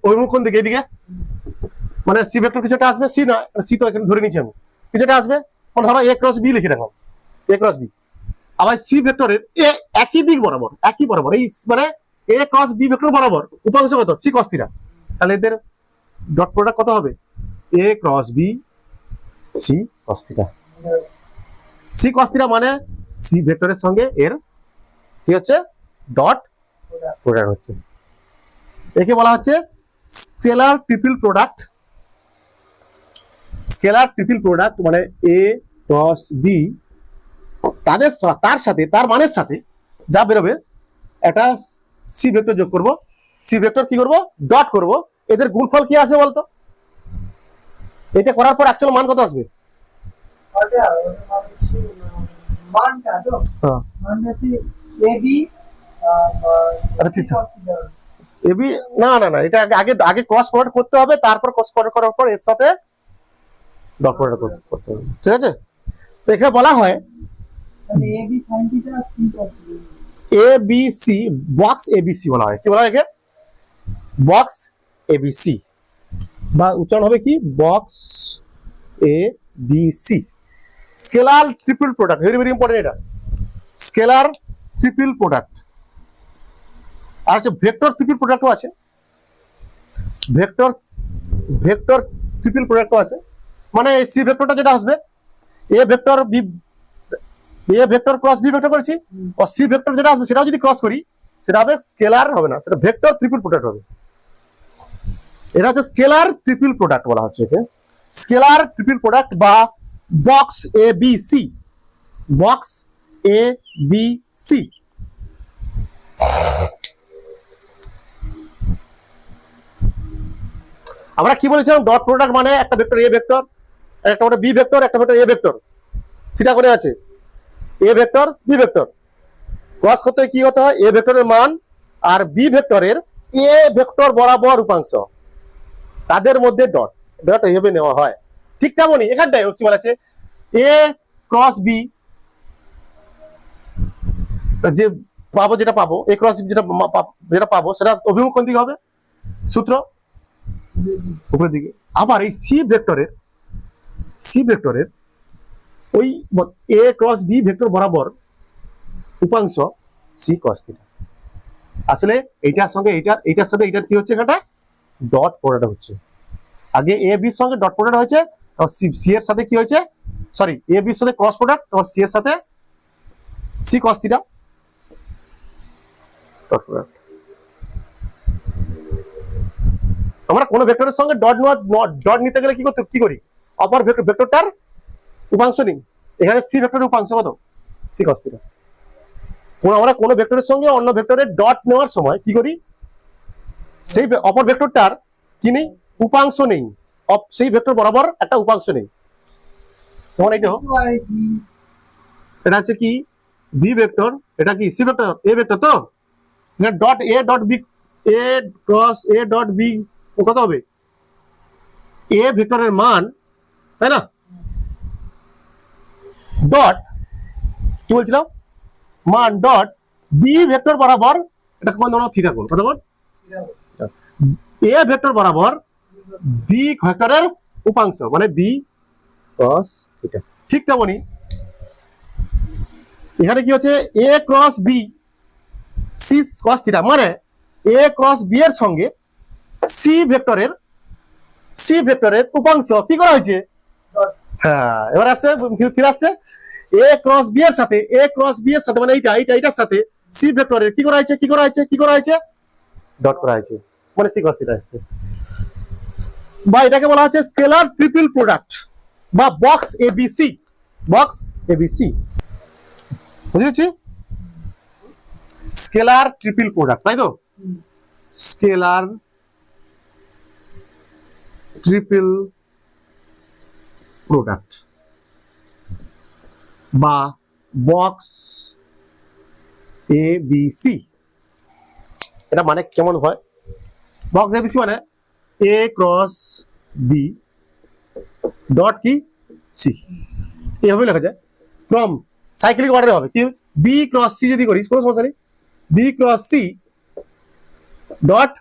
অভিমুখ কোন দিকে? এদিকে, মানে সি ভেক্টর কিছুটা আসবে, সি না, সি তো এখানে ধরে নিচ্ছি আমি, কিছুটা আসবে, মানে ধরো এ ক্রস বি লিখে রাখলাম, এ ক্রস বি। আবার সি ভেক্টরের একই দিক বরাবর, একই বরাবর, এই মানে এ ক্রস বি ভেক্টর বরাবর উপাংশ কত? C cos theta. তাহলে এদের ডট প্রোডাক্ট কত হবে? A cross B C cos theta. C cos theta মানে সি ভেক্টরের সঙ্গে এর কি হচ্ছে? ডট প্রোডাক্ট হচ্ছে। একে বলা হচ্ছে স্কেলার ট্রিপল প্রোডাক্ট মানে এ ক্রস বি তার সাথে তার মানের সাথে যা বেরোবে একটা সি ভেক্টর যোগ করব, সি ভেক্টর কি করব, ডট করব, এদের গুণফল কি আসবে বলতো? এটা করার পর অ্যাকচুয়াল মান কত আসবে? মানটা তো হ্যাঁ মানটা হচ্ছে এবি আচ্ছা ঠিক আছে। এবি না না না, এটা আগে আগে ক্রস প্রোডাক্ট করতে হবে, তারপর ক্রস প্রোডাক্ট করার পর এর সাথে ডট প্রোডাক্ট করতে হবে, ঠিক আছে? তো এখানে বলা হয় মানে AB sin theta C cos A B C, box ABC বলা হয়। কি বলা হয় একে? বক্স এবিসি, বা উচ্চারণ হবে কি box A B C. Scalar triple product, very very important এটা। স্কেলার ট্রিপল প্রোডাক্ট আর হচ্ছে ভেক্টর ট্রিপল প্রোডাক্টও আছে, ভেক্টর ট্রিপল প্রোডাক্টও আছে। মানে সি ভেক্টরটা যেটা আসবে, A vector B, A vector cross B vector করেছি, আর সি ভেক্টর যেটা আসবে সেটাও যদি ক্রস করি সেটা হবে স্কেলার হবে না, সেটা ভেক্টর ট্রিপল প্রোডাক্ট হবে। এটা হচ্ছে স্কেলার ট্রিপল প্রোডাক্ট বলা হচ্ছে একে, স্কেলার ট্রিপল প্রোডাক্ট বা box A B C, box A B C. আমরা কি বলেছিলাম? ডট প্রোডাক্ট মানে একটা ভেক্টর এ ভেক্টর, একটা ভেক্টর বি ভেক্টর, একটা ভেক্টর এ ভেক্টর, থিটা করে আছে, A vector B vector. Cross করতে কি হতে হয়? এ ভেক্টরের মান আর বি ভেক্টরের এ ভেক্টর বরাবর উপাংশ, তাদের মধ্যে ডট, ডট এইভাবে নেওয়া হয়। ঠিক তেমনই এখানটায় কি বলা আছে, এ ক্রস বি যে পাবো, যেটা পাবো এ ক্রস বি যেটা পাবো সেটা অভিমুখ কোন দিকে হবে? সূত্র উপরের দিকে। আবার এই সি ভেক্টরের ওই এ ক্রস বি ভেক্টর বরাবর উপাংশ সি কস থিটা। আসলে এইটার সঙ্গে এইটার সাথে এইটার কি হচ্ছে? এখানটা ডট প্রোডাক্ট হচ্ছে। আগে এ বির সঙ্গে ডট প্রোডাক্ট হয়েছে, তারপর সি এর সাথে কি হয়েছে, সরি এ বির সাথে ক্রস প্রোডাক্ট, তারপর সি এর সাথে C cos theta dot product. আমরা কোন ভেক্টরের সঙ্গে ডট নিতে গেলে কি করি? অপর ভেক্টরটার উপাংশ নিই। এখানে সি ভেক্টরের উপাংশ কত? C cos theta. আমরা কোন ভেক্টরের সঙ্গে অন্য ভেক্টরের ডট নেওয়ার সময় কি করি? সেই অপর ভেক্টরটার কি নেই? উপাংশ নেই, সেই ভেক্টর বরাবর একটা উপাংশ নেই। যেমন এইটা এটা হচ্ছে কি বি ভেক্টর, এটা কি সি ভেক্টর, এ ভেক্টর। তো এখানে dot A dot B, A cross A dot B কত হবে? এ ভেক্টরের মান, তাই না? ডট কি বলছিলাম? মান ডট বি ভেক্টর বরাবর, এটা কোন ধরনের থিটা কোণ, কত কোণ? এ ভেক্টর বরাবর বি ভেক্টরের উপাংশ মানে বি cos থিটা। ঠিক তেমনি এখানে কি হচ্ছে? A cross B C cos theta, মানে এ ক্রস বি এর সঙ্গে সি ভেক্টরের উপাংশ কি করা হয়েছে? হ্যাঁ, এবার আসছে, ফিরে আসছে। এ ক্রস বি এর সাথে মানে এইটার সাথে সি ভেক্টরের কি করা হয়েছে? ডট করা হয়েছে, মানে সি cos থিটা আসছে। বা এটাকে বলা হচ্ছে স্কেলার ট্রিপল প্রোডাক্ট বা বক্স এবিসি, বুঝেছি? স্কেলার ট্রিপল প্রোডাক্ট, তাই তো? স্কেলার ট্রিপল প্রোডাক্ট বা বক্স এবিসি। এটা মানে কেমন হয়? বক্স এবিসি মানে এ ক্রস বি ডট কি সি, এভাবে লেখা যায়। ক্রম সাইক্লিক অর্ডারে হবে কি? বি ক্রস সি যদি করিস কোনো সমস্যা নেই, B cross C dot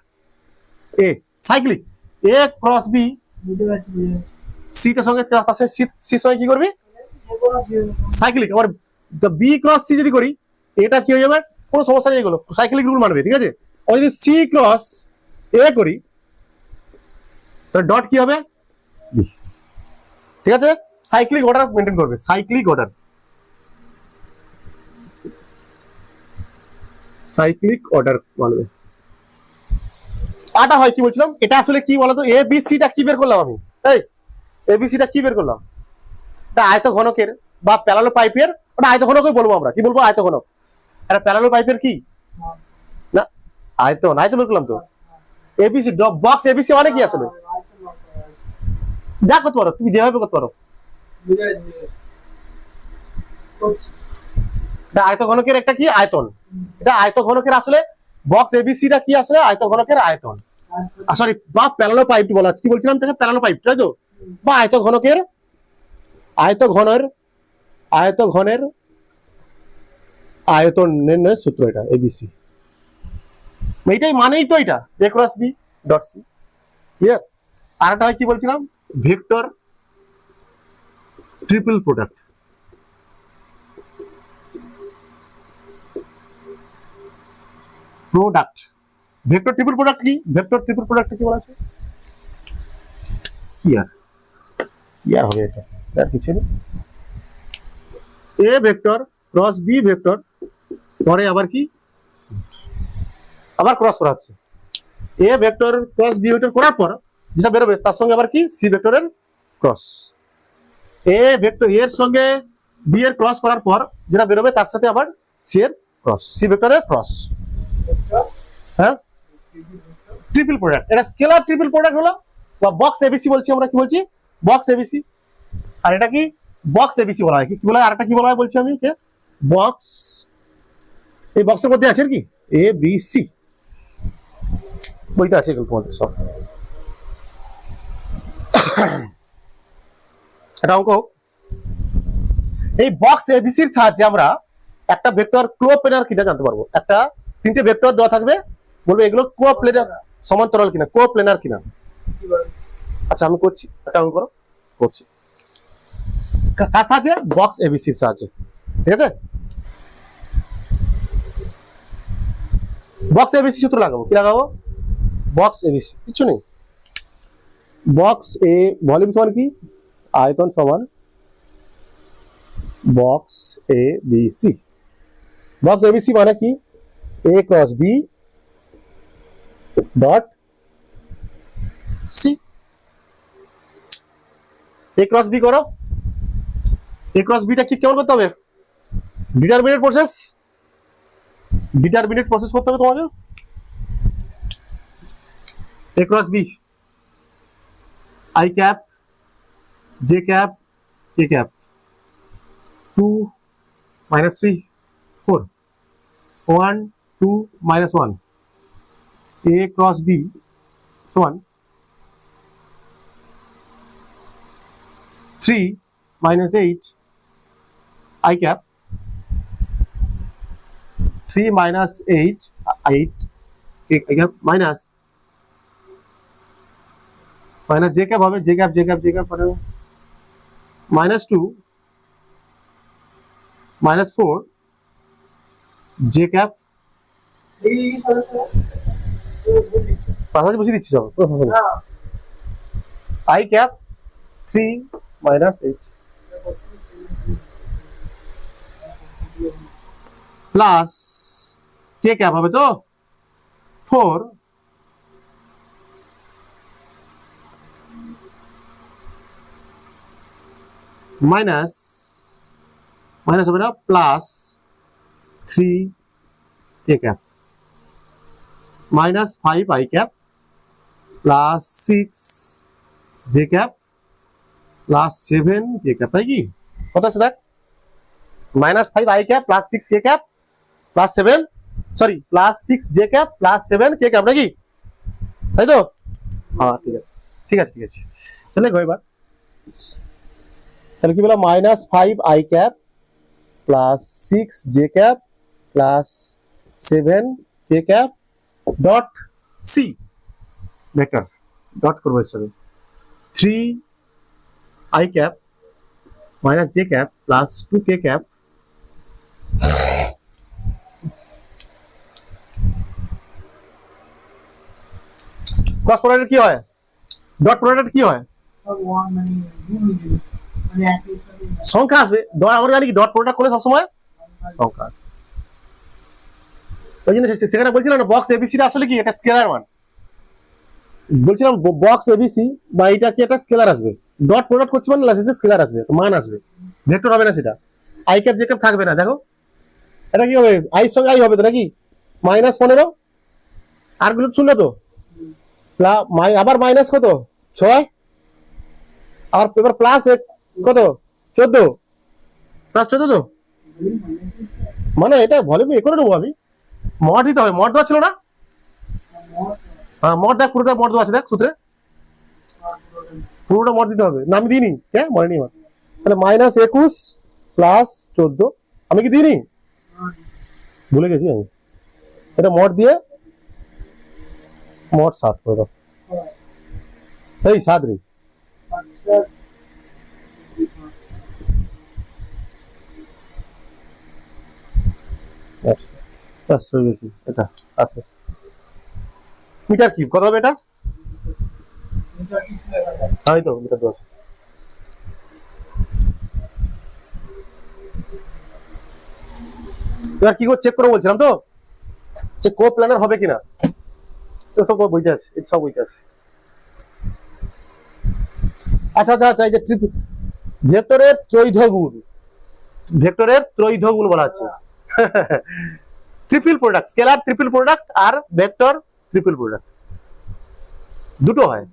A, cyclic A cross B, সিটার সঙ্গে তার সাথে সি সঙ্গে কি করবি? সাইক্লিক। আবার বি ক্রস সি যদি করি এটা কি হয়ে যাবে? কোনো সমস্যা নেই, এগুলো সাইক্লিক রুল মানবে, ঠিক আছে? আর যদি সি ক্রস এ করি তাহলে ডট কি হবে? বি, ঠিক আছে? সাইক্লিক অর্ডার মেনটেন করবে, সাইক্লিক অর্ডার মানবে। আটা হয় কি বলছিলাম, এটা আসলে কি বলতো, এ বি সি টা কি বের করলাম আমি, এই এ বি সি টা কি বের করলাম, এটা আয়ত ঘনকের বা প্যারালাল পাইপের, ওটা আয়ত ঘনকই বলবো আমরা, কি বলবো, আয়ত ঘনক। এটা প্যারালাল পাইপের কি না আয়তন, আয়তন বের করলাম তো। এবিসি বক্স এবিসি মানে কি আসলে, যা করতে পারো তুমি, যেভাবে করতে পারো। এটা আয়ত ঘনকের একটা কি আয়তন, এটা আয়ত ঘনকের আসলে বক্স এবিসি টা কি আসলে আয়ত ঘনকের আয়তন, সরি বা প্যারালাল পাইপ বলা হচ্ছে, কি বলছিলাম তাকে, প্যারালাল পাইপ, তাই তো, বা আয়ত ঘনকের, আয়ত ঘনের, আয়ত ঘনের আয়তন নির্ণয়ের সূত্র, এটা এবিসি, এইটাই মানেই তো এটা A cross B dot C, clear. আর একটা কি বলছিলাম, vector triple product, product vector triple product কি, ভেক্টর ট্রিপল প্রোডাক্ট কি বলা আছে, কি আর হবে এটা, আর কিছু নেই, A vector cross B vector, পরে আবার কি, আবার ক্রস করা হচ্ছে, A vector cross B vector করার পর যেটা বেরোবে তার সঙ্গে আবার কি সি ভেক্টরের ক্রস, এ ভেক্টর এর সঙ্গে বি এর ক্রস করার পর যেটা বেরোবে তার সাথে আবার সি এর ক্রস, সি ভেক্টরের ক্রস, হ্যাঁ ট্রিপল প্রোডাক্ট, এটা স্কেলার ট্রিপল প্রোডাক্ট হলো, বা বক্স এবিসি বলছি আমরা, কি বলছি বক্স এবিসি, আর এটা কি বক্স এবিসি বলা হয়, কি বলা হয়, আরেকটা কি বলা হয় বলছি আমি, কে বক্স, এই বক্সের মধ্যে আছে কি এ বি সি, বইতে আছে তোমাদের সব, এটা অঙ্ক। এই বক্স এবিসির সাহায্যে আমরা একটা ভেক্টর কোপ্লেনার কিনা জানতে পারবো, একটা তিনটে ভেক্টর দেওয়া থাকবে, বলবো এগুলো কোপ্লেনার সমান্তরাল কিনা, কোপ্লেনার কিনা। আচ্ছা আমি করছি, একটা অঙ্ক করো, করছি কার সাহায্যে, বক্স এবিসির সাহায্যে, ঠিক আছে। বক্স এবিসি সূত্র লাগাবো, কি লাগাবো, বক্স এবিসি, কিছু নেই, বক্স এ ভলিউম সমান কি, আয়তন সমান box A B C, box ABC মানে কি, এ ক্রস বি ডট সি, এ ক্রস বি করো, এ ক্রস বিটা কি কেমন করতে হবে, ডিটারমিনেট প্রসেস, ডিটারমিনেট প্রসেস করতে হবে তোমাকে, A cross B I cap J cap K cap 2 minus 3 4 1 2 minus 1, a cross b সমান 3 minus 8 I cap, 3 minus 8 8 I cap minus j cap হবে, j cap পরে minus 2 minus 4 j cap, পাশাপাশি বসিয়ে দিচ্ছি সব, I cap 3 minus 8 plus K cap হবে তো 4 minus হবে না, plus 3 K cap minus 5 I cap plus 6 J cap plus 7 K cap, তাই কি কত আছে দেখ, minus 5 I cap plus 6 K cap plus 7, sorry plus 6 J cap plus 7 K cap, নাকি তাই তো, হ্যাঁ ঠিক আছে তাহলে এবার তাহলে কি বললাম, minus 5 I cap plus 6 J cap plus 7 K cap dot C vector, dot করবো হিসাবে 3 I cap minus J cap plus 2 K cap cross product কি হয়, ডট প্রোডাক্ট কি হয়, সংখ্যা আসবে, আমরা জানি কি ডট প্রোডাক্ট করলে সবসময় সংখ্যা আসবে, ওই জন্য সেখানে বলছিলাম না বক্স এবিসিটা আসলে কি, এটা স্কেলার মান, বলছিলাম বক্স এবিসি বা এটা কি একটা স্কেলার আসবে, ডট প্রোডাক্ট করছে মানে শেষে স্কেলার আসবে, তো মান আসবে, ভেক্টর হবে না সেটা। আই ক্যাপ জে ক্যাপ থাকবে না। দেখো এটা কি হবে, আই সঙ্গে আই হবে তো নাকি, -15 আর গুলো শূন্য তো, আবার মাইনাস কত 6, আর এবার প্লাস কত 14, প্লাস 14 তো, মানে এটা ভলিউম এ করে নেবো আমি, মড দিতে হবে, মড দেওয়া ছিল না, হ্যাঁ মড দেখ, পুরোটা মড দেওয়া আছে দেখ সূত্রে, পুরোটা মড দিতে হবে, না আমি দিইনি, হ্যাঁ মনে নেই আমার, তাহলে -21 প্লাস 14, আমি কি দিইনি, ভুলে গেছি আমি, এটা মড দিয়ে মড 7 করে দাও, এই 7 রে, ব্যাস হয়ে গেছি, এটা আচ্ছা মিটার কিউব কত হবে এটা, হ্যাঁ তো মিটার 10। এবার কি করে চেক করে বলছিলাম তো, যে কো প্ল্যানার হবে কিনা, তো সব বইতে আছে, এটা সব বইতে আছে। আচ্ছা আচ্ছা আচ্ছা, এই যে ভেক্টরের ত্রৈধ গুণ, ভেক্টরের ত্রৈধ গুণ বলা হচ্ছে, triple product, scalar triple product আর ভেক্টর ট্রিপল প্রোডাক্ট দুটো হয়,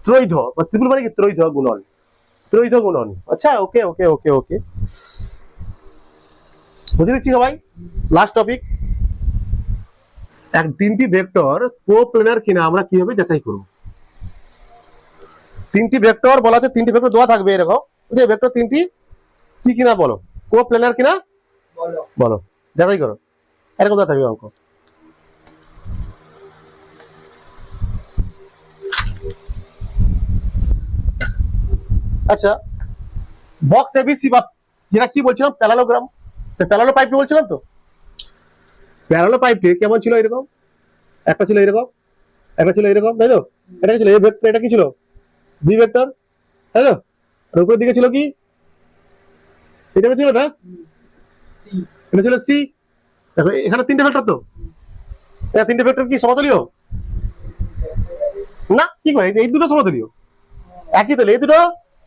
ত্রৈধ বা ট্রিপল মানে কি ত্রৈধ গুণন, ত্রৈধ গুণন। আচ্ছা ওকে ওকে ওকে ওকে, বুঝে দিচ্ছি সবাই। লাস্ট টপিক, তিনটি ভেক্টর কোপ্লেনার কিনা আমরা কিভাবে যাচাই করব। তিনটি ভেক্টর বলা আছে, তিনটি ভেক্টর দেওয়া থাকবে এরকম, যে ভেক্টর তিনটি কি কিনা বলো, কোপ্লেনার কিনা বলো, যাচাই করো, এরকম দেওয়া থাকবে অঙ্ক। আচ্ছা বক্স এবিসি বা যেটা কি বলছিলাম প্যারালোগ্রাম, প্যারালো পাইপ বলছিলাম তো, প্যারালো পাইপটি কেমন ছিল, এরকম একটা ছিল এরকম, একটা ছিল এরকম, তাই তো, এটা কি ছিল এ ভেক্টর, এটা কি ছিল বি ভেক্টর, তাই তো, আর উপরের দিকে ছিল কি, এটা ছিল না, এটা ছিল সি। দেখো এখানে তিনটে ভেক্টর তো, এটা তিনটে ভেক্টর কি সমতলীয় না, কি করে এই দুটো সমতলীয়, একই তাহলে এই দুটো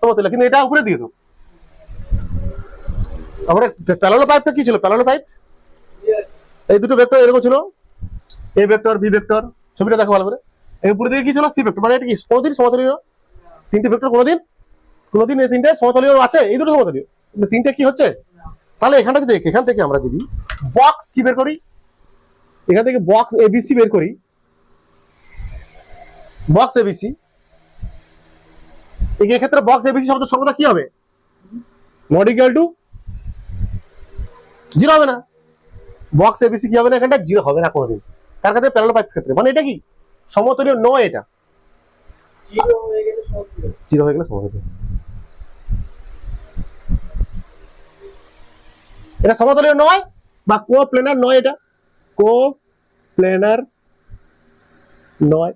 সমতলীয়, কিন্তু এটা উপরে দিয়ে তো, তারপরে প্যারালো পাইপটা কি ছিল, প্যারালো পাইপ এই দুটো ভেক্টর এরকম ছিল, এ ভেক্টর বি ভেক্টর, ছবিটা দেখো ভালো করে, এর উপরে দিকে কি ছিল সি ভেক্টর, মানে এটা কি কোনদিন সমতলীয়, তিনটে ভেক্টর কোনদিন কোনদিন এই তিনটে সমতলীয় আছে, এই দুটো সমতলীয়, কিন্তু তিনটে কি হচ্ছে, তাহলে এখানটা যদি এখান থেকে আমরা যদি বক্স কি বের করি, এখান থেকে বক্স এবিসি বের করি, বক্স এবিসি, এই ক্ষেত্রে বক্স এবিসি শব্দ সর্বদা কি হবে, নট ইকুয়াল টু 0 হবে না, বক্স এবিসি কি হবে না, এখানটা 0 হবে না কোনোদিন, কার ক্ষেত্রে প্যারালাল পাইপ ক্ষেত্রে, মানে এটা কি সমতলীয় নয়, এটা 0 হয়ে গেলে সমতলীয়, এটা সমতলীয় নয় বা কোপ্লেনার নয়, এটা কোপ্লেনার নয়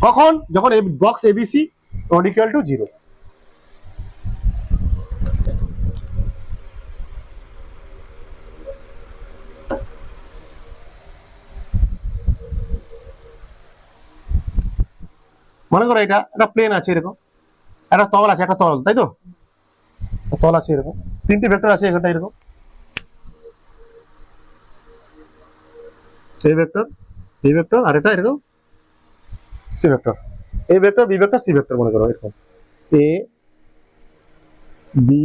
কখন, যখন box ABC not equal to 0। মনে করো এটা একটা প্লেন আছে এরকম, একটা তল আছে, একটা তল, তাই তো, তল আছে এরকম, তিনটি ভেক্টর আছে এখানটা এরকম, এই ভেক্টর বি ভেক্টর আর এটা এরকম C vector, A vector B vector C vector, মনে করো এরকম এ বি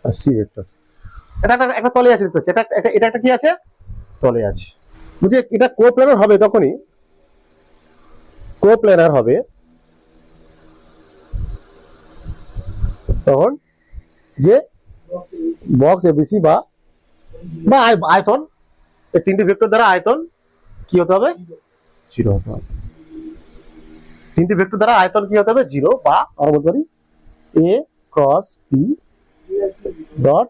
আর সি ভেক্টর, এটা একটা তলে আছে দেখতে পাচ্ছি, এটা একটা কি আছে, তলে আছে, বুঝে এটা কোপ্লেনার হবে তখনই, কোপ্লেনার হবে তখন যে বক্স এবিসি বা বা আয়তন, এই তিনটি ভেক্টর দ্বারা আয়তন কি হতে হবে, 0 হতে হবে, তিনটি ভেক্টর দ্বারা আয়তন কি হতে হবে 0, বা আমরা বলতে পারি এ ক্রস পি ডট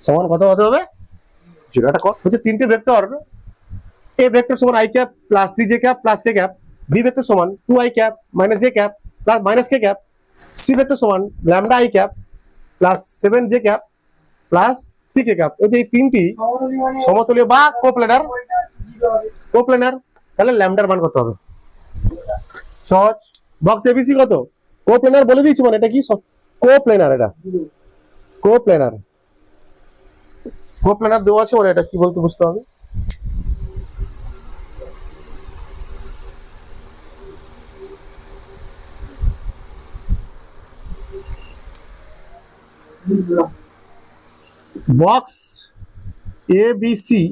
সমান কত হতে হবে 0, এটা হচ্ছে তিনটি ভেক্টর, এ ভেক্টর সমান I cap plus 3j cap plus K cap, B vector সমান 2i cap minus j cap plus minus K cap, C vector সমান lambda i cap plus 7j cap plus 3k cap, এই তিনটি সমতলীয় বা কোপ্লেনার, কোপ্লেনার, তাহলে ল্যামডার মান কত হবে, সহজ। বক্স এবিসি কত? কোপ্লেনার বলে দিয়েছি, মানে এটা কি কোপ্লেনার, এটা কোপ্লেনার। কোপ্লেনার দেওয়া আছে, মানে এটা কি বলতে বুঝতে হবে। বুঝলাম। বক্স এ বি সি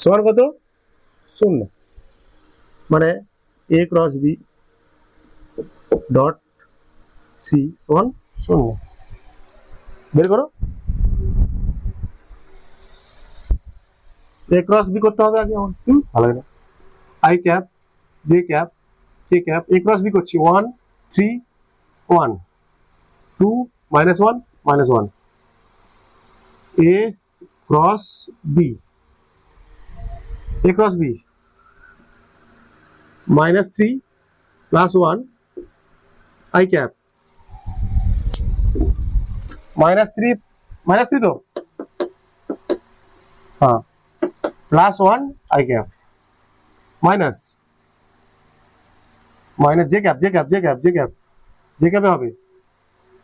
সমান কত? 0, মানে A cross B dot C সমান 0। বের করো। এ ক্রস বি করতে হবে আগে আমার, ভালো লাগে না। I cap, J cap, K cap, A cross B করছি 1 3 1 2 -1 -1, A cross B, A cross B -3 +1 I cap, -3 তো, হ্যাঁ, +1 I cap, minus J cap, J cap, J cap, J cap, J ক্যাপে হবে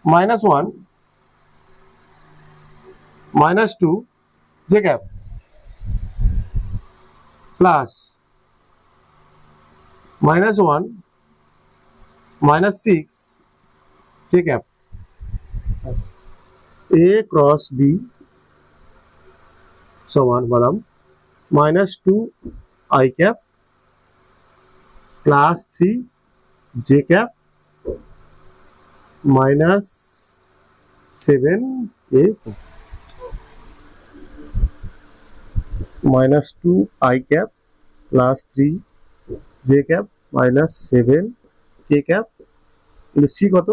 -1 -2 J cap plus -1 -6 J cap. A cross B সমান বললাম -2 I cap +3 J cap -7 A, -2 I cap +3 J cap -7 K cap, কিন্তু C কত?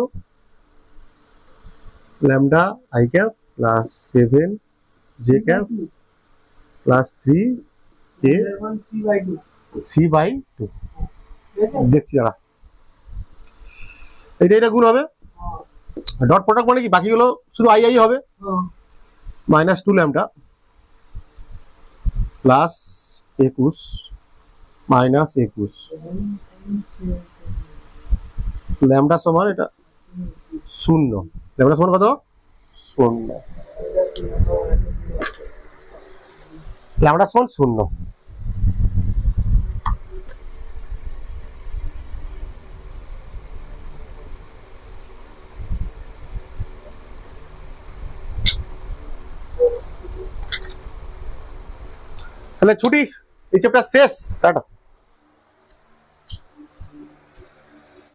Lambda I cap +7 J cap +3 কে 3/2। 3/2। দেখছি দাঁড়া, এটা গুণ হবে। ডট প্রোডাক্ট মানে কি, বাকিগুলো শুধু আই আই হবে। -2 ল্যামডা প্লাস 21 -21 ল্যামডা সমান এটা 0। ল্যামডা সমান কত? 0। ল্যামডা সমান 0। তাহলে ছুটি, এই চ্যাপ্টার শেষ, টাটা।